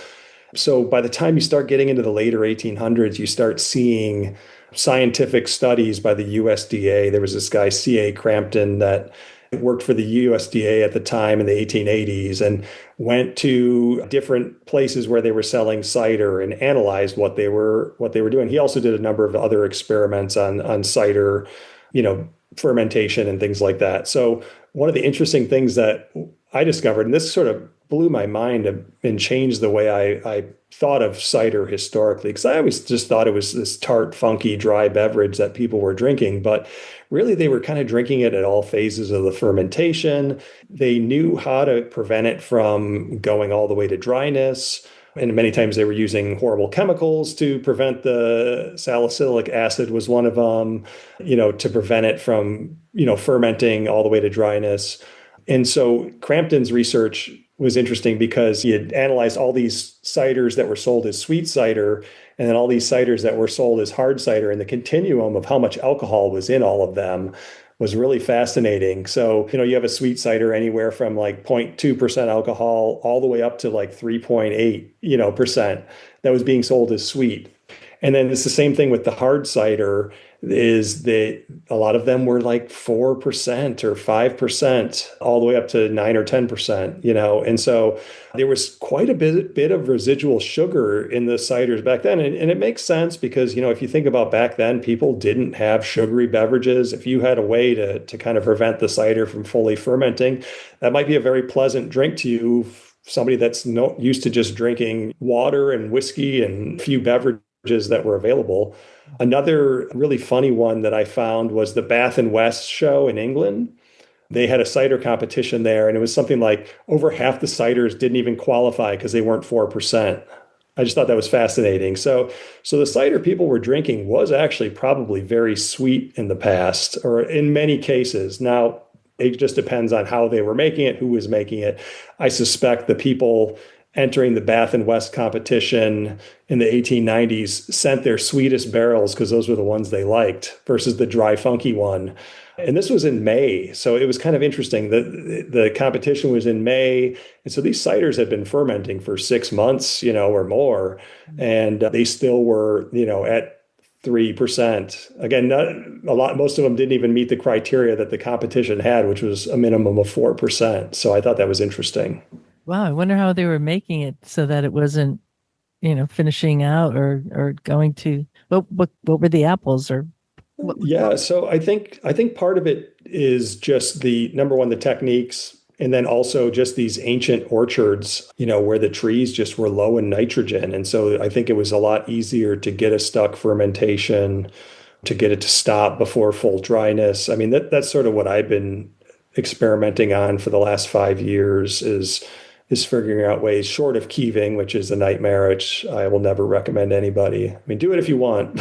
So by the time you start getting into the later 1800s, you start seeing scientific studies by the USDA. There was this guy, C.A. Crampton, that worked for the USDA at the time in the 1880s and went to different places where they were selling cider and analyzed what they were doing. He also did a number of other experiments on cider, fermentation and things like that. So one of the interesting things that I discovered, and this sort of blew my mind and changed the way I thought of cider historically, because I always just thought it was this tart, funky, dry beverage that people were drinking, but really they were kind of drinking it at all phases of the fermentation. They knew how to prevent it from going all the way to dryness. And many times they were using horrible chemicals to prevent the salicylic acid was one of them, to prevent it from, fermenting all the way to dryness. And so Crampton's research was interesting because he had analyzed all these ciders that were sold as sweet cider and then all these ciders that were sold as hard cider, and the continuum of how much alcohol was in all of them was really fascinating. So, you have a sweet cider anywhere from like 0.2% alcohol all the way up to like 3.8, percent that was being sold as sweet. And then it's the same thing with the hard cider. is that a lot of them were like 4% or 5%, all the way up to 9 or 10%, And so there was quite a bit of residual sugar in the ciders back then. And it makes sense because, if you think about back then, people didn't have sugary beverages. If you had a way to kind of prevent the cider from fully fermenting, that might be a very pleasant drink to you. Somebody that's no used to just drinking water and whiskey and a few beverages that were available. Another really funny one that I found was the Bath and West show in England. They had a cider competition there, and it was something like over half the ciders didn't even qualify because they weren't 4%. I just thought that was fascinating. So the cider people were drinking was actually probably very sweet in the past, or in many cases. Now, it just depends on how they were making it, who was making it. I suspect the people entering the Bath and West competition in the 1890s sent their sweetest barrels because those were the ones they liked versus the dry, funky one. And this was in May. So it was kind of interesting. The competition was in May. And so these ciders had been fermenting for 6 months, or more. And they still were, at 3%. Again, most of them didn't even meet the criteria that the competition had, which was a minimum of 4%. So I thought that was interesting. Wow, I wonder how they were making it so that it wasn't, finishing out or going to what were the apples or what? Yeah, so I think part of it is just the number one, the techniques, and then also just these ancient orchards, where the trees just were low in nitrogen. And so I think it was a lot easier to get a stuck fermentation, to get it to stop before full dryness. I mean, that's sort of what I've been experimenting on for the last 5 years is figuring out ways short of keeving, which is a nightmare, which I will never recommend anybody. I mean, do it if you want.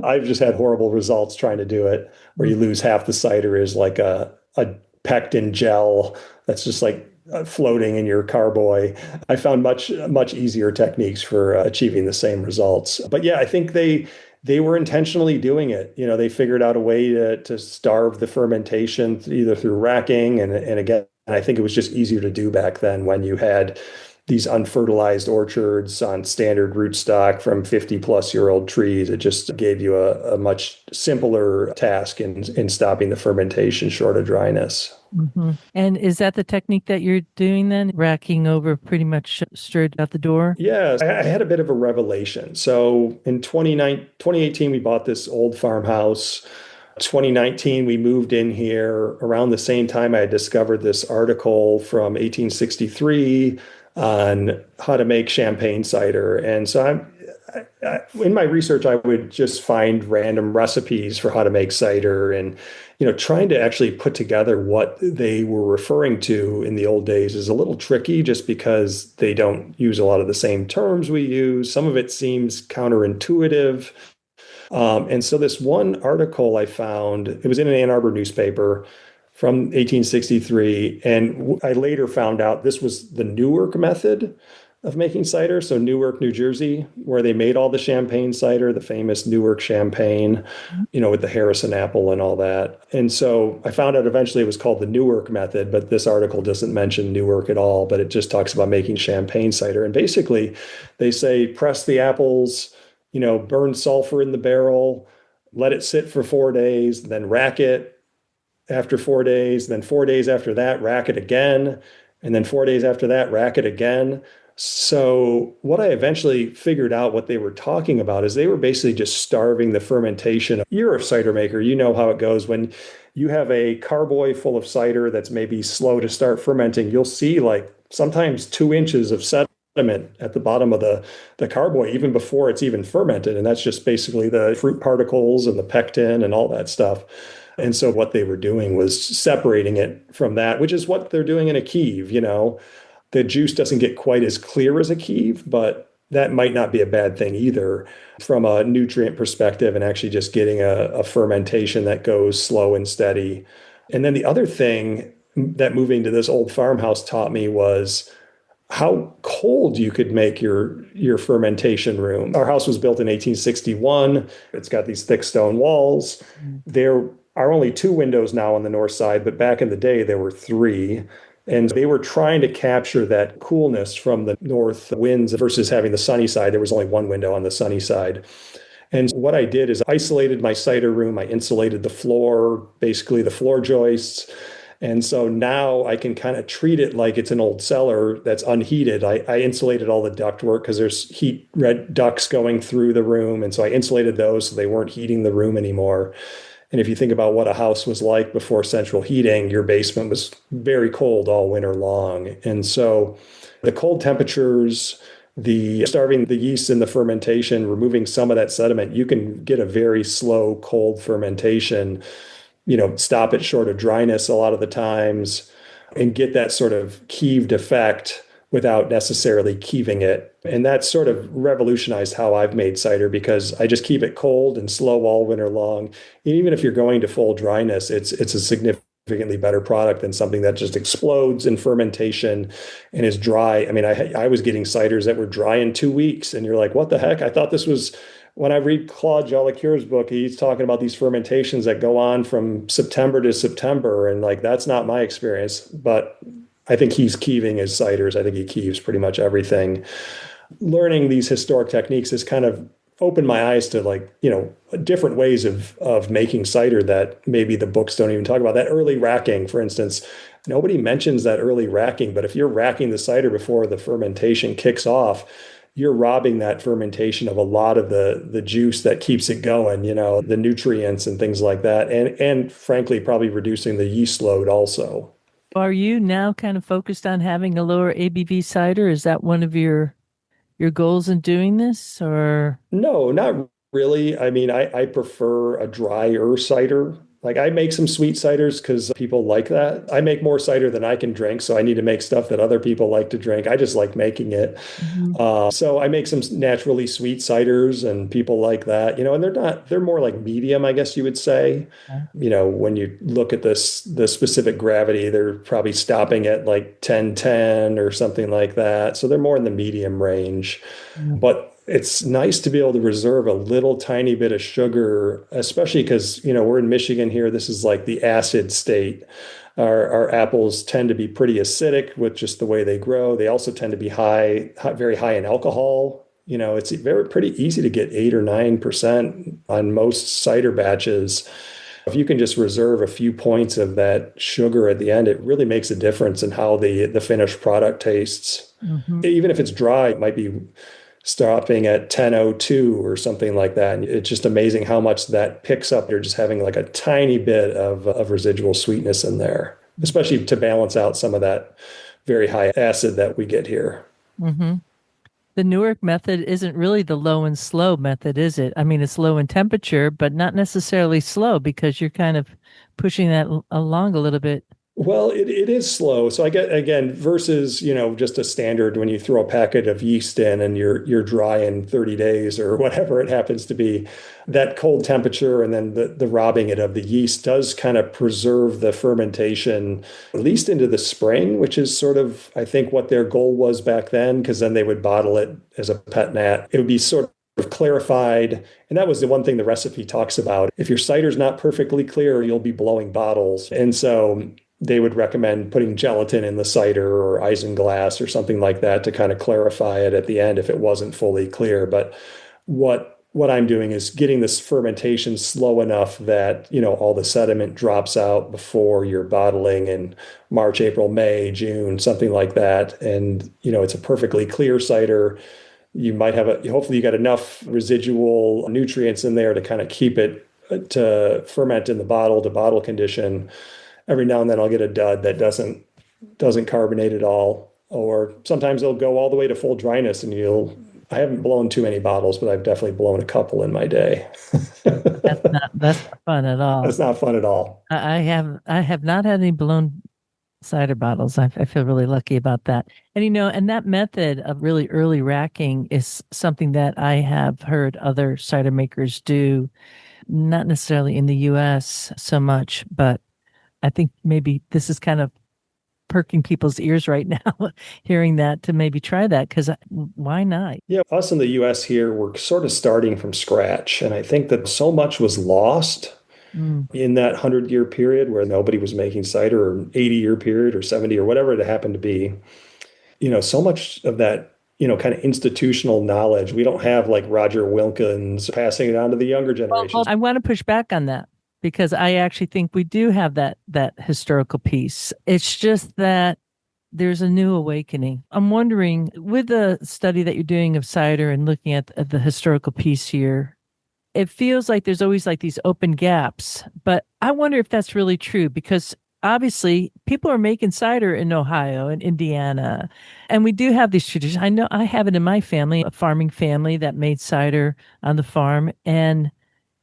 I've just had horrible results trying to do it, where you lose half the cider is like a pectin gel that's just like floating in your carboy. I found much easier techniques for achieving the same results. But yeah, I think they were intentionally doing it. They figured out a way to starve the fermentation either through racking and again, I think it was just easier to do back then when you had these unfertilized orchards on standard rootstock from 50-plus-year-old trees. It just gave you a much simpler task in stopping the fermentation short of dryness. Mm-hmm. And is that the technique that you're doing then? Racking over pretty much straight out the door? Yeah, I had a bit of a revelation. So in 2018, we bought this old farmhouse. 2019, we moved in here. Around the same time, I had discovered this article from 1863 on how to make champagne cider. And so in my research, I would just find random recipes for how to make cider and, trying to actually put together what they were referring to in the old days is a little tricky just because they don't use a lot of the same terms we use. Some of it seems counterintuitive. And so this one article I found, it was in an Ann Arbor newspaper from 1863. And I later found out this was the Newark method of making cider. So Newark, New Jersey, where they made all the champagne cider, the famous Newark champagne, with the Harrison apple and all that. And so I found out eventually it was called the Newark method, but this article doesn't mention Newark at all, but it just talks about making champagne cider. And basically they say, press the apples, burn sulfur in the barrel, let it sit for 4 days, then rack it after 4 days, then 4 days after that, rack it again, and then 4 days after that, rack it again. So what I eventually figured out what they were talking about is they were basically just starving the fermentation. You're a cider maker. You know how it goes. When you have a carboy full of cider that's maybe slow to start fermenting, you'll see like sometimes 2 inches of sediment at the bottom of the carboy, even before it's even fermented. And that's just basically the fruit particles and the pectin and all that stuff. And so what they were doing was separating it from that, which is what they're doing in a keeve. The juice doesn't get quite as clear as a keeve, but that might not be a bad thing either from a nutrient perspective and actually just getting a fermentation that goes slow and steady. And then the other thing that moving to this old farmhouse taught me was how cold you could make your fermentation room. Our house was built in 1861. It's got these thick stone walls. There are only 2 windows now on the north side, but back in the day, there were 3. And they were trying to capture that coolness from the north winds versus having the sunny side. There was only 1 window on the sunny side. And what I did is isolated my cider room. I insulated the floor, basically the floor joists. And so now I can kind of treat it like it's an old cellar that's unheated. I insulated all the ductwork because there's heat red ducts going through the room. And so I insulated those so they weren't heating the room anymore. And if you think about what a house was like before central heating, your basement was very cold all winter long. And so the cold temperatures, the starving the yeast in the fermentation, removing some of that sediment, you can get a very slow cold fermentation, stop it short of dryness a lot of the times and get that sort of keeved effect without necessarily keeving it. And that sort of revolutionized how I've made cider because I just keep it cold and slow all winter long. And even if you're going to full dryness, it's a significantly better product than something that just explodes in fermentation and is dry. I mean, I was getting ciders that were dry in 2 weeks, and you're like, what the heck? I thought this was. When I read Claude Jolicoeur's book, he's talking about these fermentations that go on from September to September. And like, that's not my experience, but I think he's keeving his ciders. I think he keeves pretty much everything. Learning these historic techniques has kind of opened my eyes to different ways of making cider that maybe the books don't even talk about. That early racking, for instance, nobody mentions that early racking, but if you're racking the cider before the fermentation kicks off, you're robbing that fermentation of a lot of the juice that keeps it going, the nutrients and things like that. And frankly, probably reducing the yeast load also. Are you now kind of focused on having a lower ABV cider? Is that one of your goals in doing this, or? No, not really. I mean, I prefer a drier cider. Like I make some sweet ciders because people like that. I make more cider than I can drink, so I need to make stuff that other people like to drink. I just like making it. Mhm. So I make some naturally sweet ciders, and people like that. And they're more like medium, I guess you would say. Yeah. When you look at the specific gravity, they're probably stopping at like 1010 or something like that. So they're more in the medium range. Yeah. But it's nice to be able to reserve a little tiny bit of sugar, especially because, we're in Michigan here. This is like the acid state. Our apples tend to be pretty acidic with just the way they grow. They also tend to be very high in alcohol. It's pretty easy to get 8 or 9% on most cider batches. If you can just reserve a few points of that sugar at the end, it really makes a difference in how the finished product tastes. Mhm. Even if it's dry, it might be stopping at 10:02 or something like that. And it's just amazing how much that picks up. You're just having like a tiny bit of residual sweetness in there, especially to balance out some of that very high acid that we get here. Mhm. The Newark method isn't really the low and slow method, is it? I mean, it's low in temperature, but not necessarily slow because you're kind of pushing that along a little bit. Well, it is slow. So I get again versus, just a standard when you throw a packet of yeast in and you're dry in 30 days or whatever it happens to be. That cold temperature and then the robbing it of the yeast does kind of preserve the fermentation at least into the spring, which is sort of, I think, what their goal was back then, because then they would bottle it as a pet nat. It would be sort of clarified. And that was the one thing the recipe talks about. If your cider's not perfectly clear, you'll be blowing bottles. And so they would recommend putting gelatin in the cider or isinglass or something like that to kind of clarify it at the end if it wasn't fully clear. But what I'm doing is getting this fermentation slow enough that, all the sediment drops out before you're bottling in March, April, May, June, something like that. And, it's a perfectly clear cider. You might have hopefully you got enough residual nutrients in there to kind of keep it to ferment in the bottle to bottle condition. Every now and then I'll get a dud that doesn't carbonate at all, or sometimes it'll go all the way to full dryness, and I haven't blown too many bottles, but I've definitely blown a couple in my day. That's not fun at all. That's not fun at all. I have not had any blown cider bottles. I feel really lucky about that. And that method of really early racking is something that I have heard other cider makers do, not necessarily in the US so much, but I think maybe this is kind of perking people's ears right now, hearing that, to maybe try that, because why not? Yeah, us in the US here, we're sort of starting from scratch. And I think that so much was lost Mm. in that 100-year period where nobody was making cider, or 80-year period or 70 or whatever it happened to be. So much of that, kind of institutional knowledge. We don't have like Roger Wilkins passing it on to the younger Well, generations. I want to push back on that because I actually think we do have that historical piece. It's just that there's a new awakening. I'm wondering, with the study that you're doing of cider and looking at the historical piece here, it feels like there's always like these open gaps. But I wonder if that's really true because obviously people are making cider in Ohio and Indiana. And we do have these traditions. I know I have it in my family, a farming family that made cider on the farm. And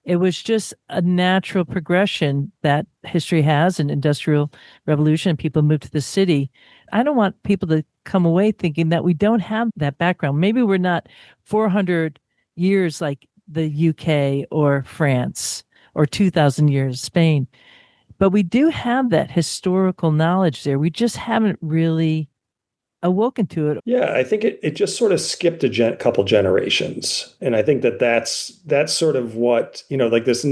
it was just a natural progression that history has an industrial revolution. People moved to the city. I don't want people to come away thinking that we don't have that background. Maybe we're not 400 years like the UK or France or 2000 years Spain, but we do have that historical knowledge there. We just haven't really awoken to it. Yeah, I think it just sort of skipped a couple generations. And I think that's sort of what, like this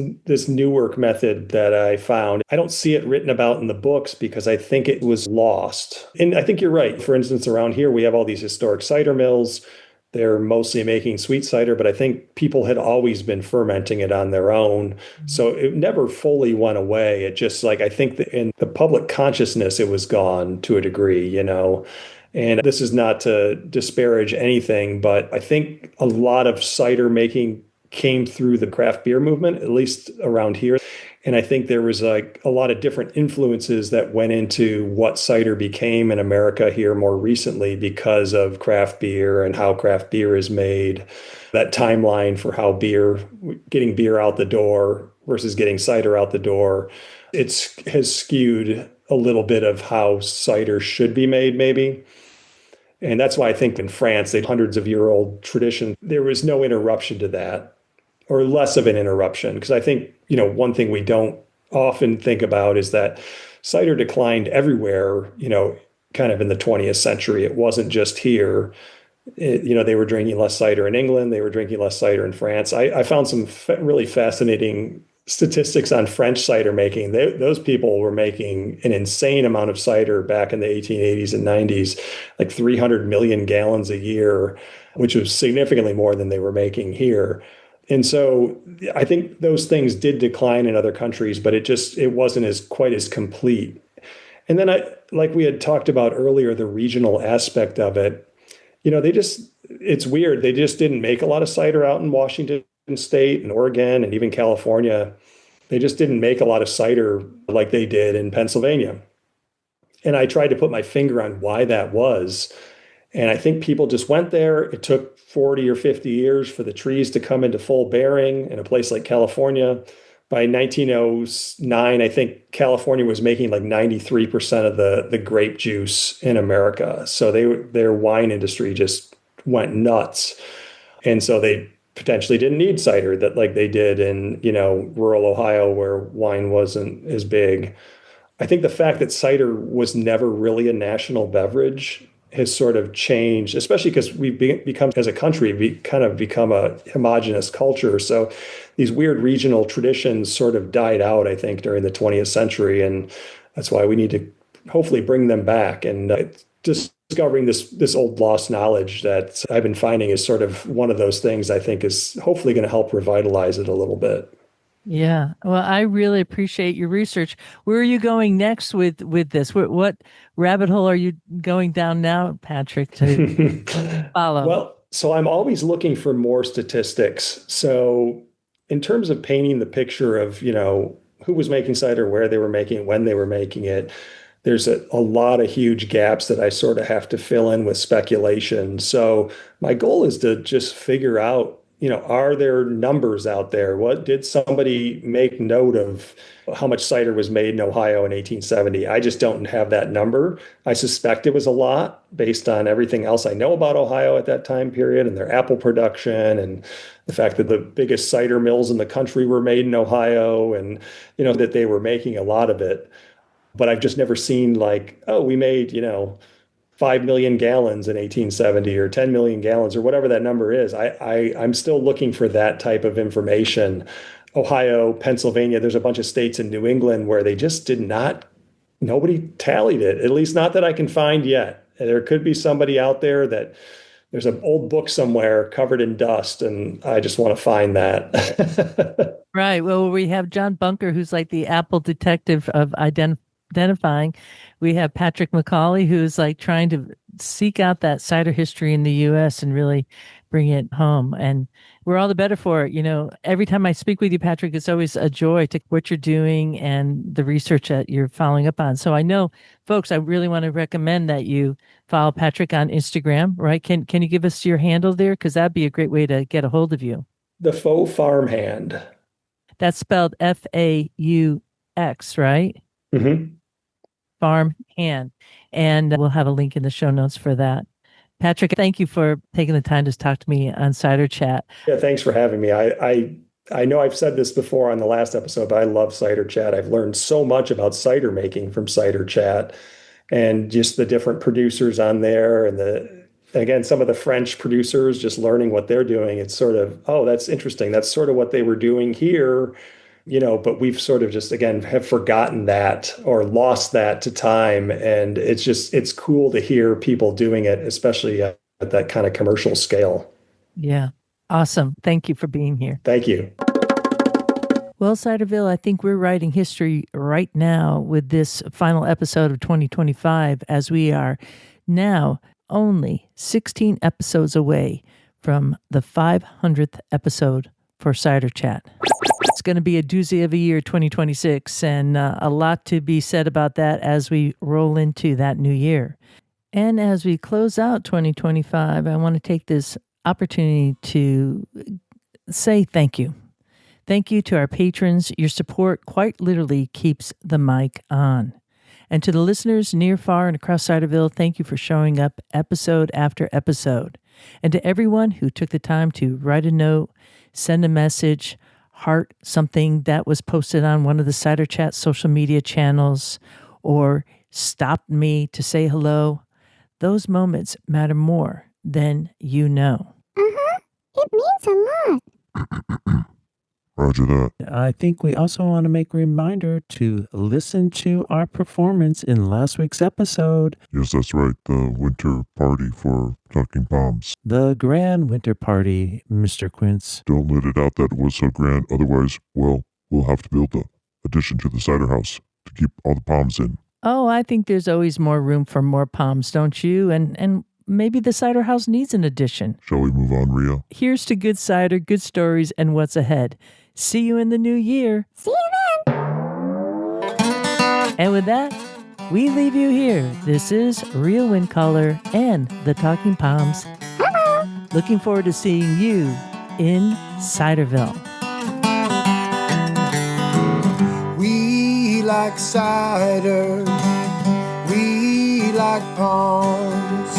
new work method that I found. I don't see it written about in the books because I think it was lost. And I think you're right. For instance, around here, we have all these historic cider mills. They're mostly making sweet cider, but I think people had always been fermenting it on their own. So it never fully went away. It just like, I think that in the public consciousness, it was gone to a degree. And this is not to disparage anything, but I think a lot of cider making came through the craft beer movement, at least around here. And I think there was like a lot of different influences that went into what cider became in America here more recently because of craft beer and how craft beer is made. That timeline for how getting beer out the door versus getting cider out the door, has skewed a little bit of how cider should be made, maybe. And that's why I think in France, they hundreds of year old tradition, there was no interruption to that, or less of an interruption. Because I think, one thing we don't often think about is that cider declined everywhere, kind of in the 20th century. It wasn't just here. They were drinking less cider in England. They were drinking less cider in France. I found some really fascinating statistics on French cider making. Those people were making an insane amount of cider back in the 1880s and 90s, like 300 million gallons a year, which was significantly more than they were making here. And so I think those things did decline in other countries, but it wasn't quite as complete. And then like we had talked about earlier, the regional aspect of it, it's weird. They just didn't make a lot of cider out in Washington State and Oregon and even California. They just didn't make a lot of cider like they did in Pennsylvania. And I tried to put my finger on why that was. And I think people just went there. It took 40 or 50 years for the trees to come into full bearing in a place like California. By 1909, I think California was making like 93% of the grape juice in America. So their wine industry just went nuts. And so they potentially didn't need cider that like they did in, rural Ohio where wine wasn't as big. I think the fact that cider was never really a national beverage has sort of changed, especially because we've become, as a country, we kind of become a homogenous culture. So these weird regional traditions sort of died out, I think, during the 20th century. And that's why we need to hopefully bring them back. And discovering this old lost knowledge that I've been finding is sort of one of those things I think is hopefully going to help revitalize it a little bit. Yeah. Well, I really appreciate your research. Where are you going next with this? What rabbit hole are you going down now, Patrick, to follow? Well, so I'm always looking for more statistics. So in terms of painting the picture of, who was making cider, where they were making it, when they were making it, there's a lot of huge gaps that I sort of have to fill in with speculation. So my goal is to just figure out, are there numbers out there? What did somebody make note of how much cider was made in Ohio in 1870? I just don't have that number. I suspect it was a lot based on everything else I know about Ohio at that time period and their apple production and the fact that the biggest cider mills in the country were made in Ohio and, that they were making a lot of it. But I've just never seen like, oh, we made, 5 million gallons in 1870 or 10 million gallons or whatever that number is. I'm still looking for that type of information. Ohio, Pennsylvania, there's a bunch of states in New England where they just nobody tallied it, at least not that I can find yet. There could be somebody out there that There's an old book somewhere covered in dust, and I just want to find that. Right. Well, we have John Bunker, who's like the Apple detective of identifying. We have Patrick McCauley, who's like trying to seek out that cider history in the U.S. and really bring it home. And we're all the better for it. Every time I speak with you, Patrick, it's always a joy to what you're doing and the research that you're following up on. So I know, folks, I really want to recommend that you follow Patrick on Instagram, right? Can you give us your handle there? Because that'd be a great way to get a hold of you. The Faux Farmhand. That's spelled Faux, right? Mm-hmm. Farm hand. And we'll have a link in the show notes for that. Patrick, thank you for taking the time to talk to me on Cider Chat. Yeah, thanks for having me. I know I've said this before on the last episode, but I love Cider Chat. I've learned so much about cider making from Cider Chat and just the different producers on there again, some of the French producers, just learning what they're doing. It's sort of, oh, that's interesting. That's sort of what they were doing here, but we've sort of just, again, have forgotten that or lost that to time. And it's cool to hear people doing it, especially at that kind of commercial scale. Yeah. Awesome. Thank you for being here. Thank you. Well, Ciderville, I think we're writing history right now with this final episode of 2025, as we are now only 16 episodes away from the 500th episode for Cider Chat. It's going to be a doozy of a year, 2026, and a lot to be said about that as we roll into that new year. And as we close out 2025, I want to take this opportunity to say thank you. Thank you to our patrons. Your support quite literally keeps the mic on. And to the listeners near, far, and across Ciderville, thank you for showing up episode after episode. And to everyone who took the time to write a note, send a message, heart something that was posted on one of the Cider Chat social media channels, or stopped me to say hello, those moments matter more than you know. It means a lot. Roger that. I think we also want to make a reminder to listen to our performance in last week's episode. Yes, that's right. The winter party for Talking Palms. The grand winter party, Mr. Quince. Don't let it out that it was so grand. Otherwise, well, we'll have to build an addition to the cider house to keep all the palms in. Oh, I think there's always more room for more palms, don't you? And maybe the cider house needs an addition. Shall we move on, Ria? Here's to good cider, good stories, and what's ahead. See you in the new year. See you then. And with that, we leave you here. This is Real Wind Caller and the Talking Palms. Hello. Looking forward to seeing you in Ciderville. We like cider. We like palms.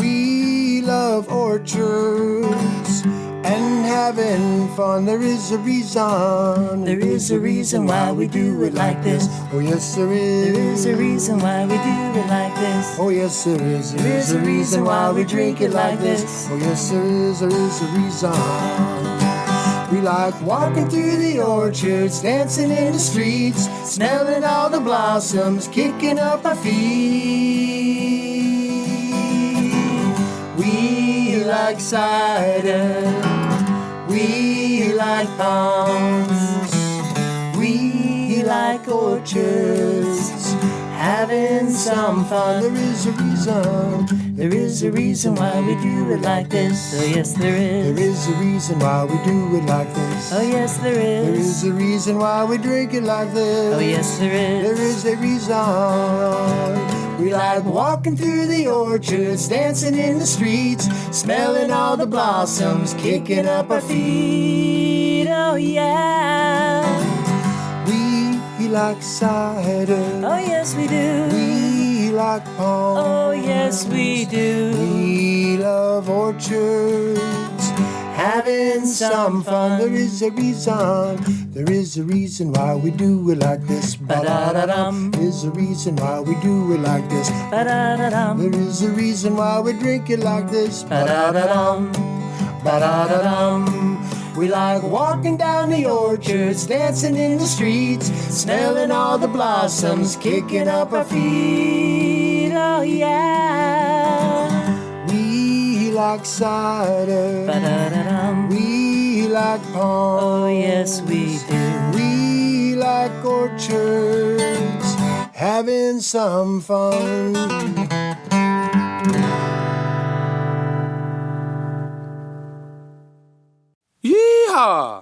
We love orchards and having fun. There is a reason. There is a reason why we do it like this. Oh yes, there is. There is a reason why we do it like this. Oh yes, there is. There is a reason why we drink it like this. Oh yes, there is. There is a reason. We like walking through the orchards, dancing in the streets, smelling all the blossoms, kicking up our feet. We like cider. We like palms. We like orchards, having some fun. There is a reason. There is a reason why we do it like this. Oh yes, there is. There is a reason why we do it like this. Oh yes, there is. There is a reason why we drink it like this. Oh yes, there is. There is a reason. We like walking through the orchards, dancing in the streets, smelling all the blossoms, kicking up our feet. Oh yeah. We like cider. Oh yes, we do. We like palms. Oh yes, we do. We love orchards, having some fun. There is a reason. There is a reason why we do it like this. Ba-da-da-dum. There is a reason why we do it like this. Ba-da-da-dum. There is a reason why we drink it like this. Ba-da-da-dum. Ba-da-da-dum. We like walking down the orchards, dancing in the streets, smelling all the blossoms, kicking up our feet. Oh yeah. We like cider. Ba-da-da-dum. We like palms. Oh, yes, we do. We like orchards, having some fun. Yeehaw!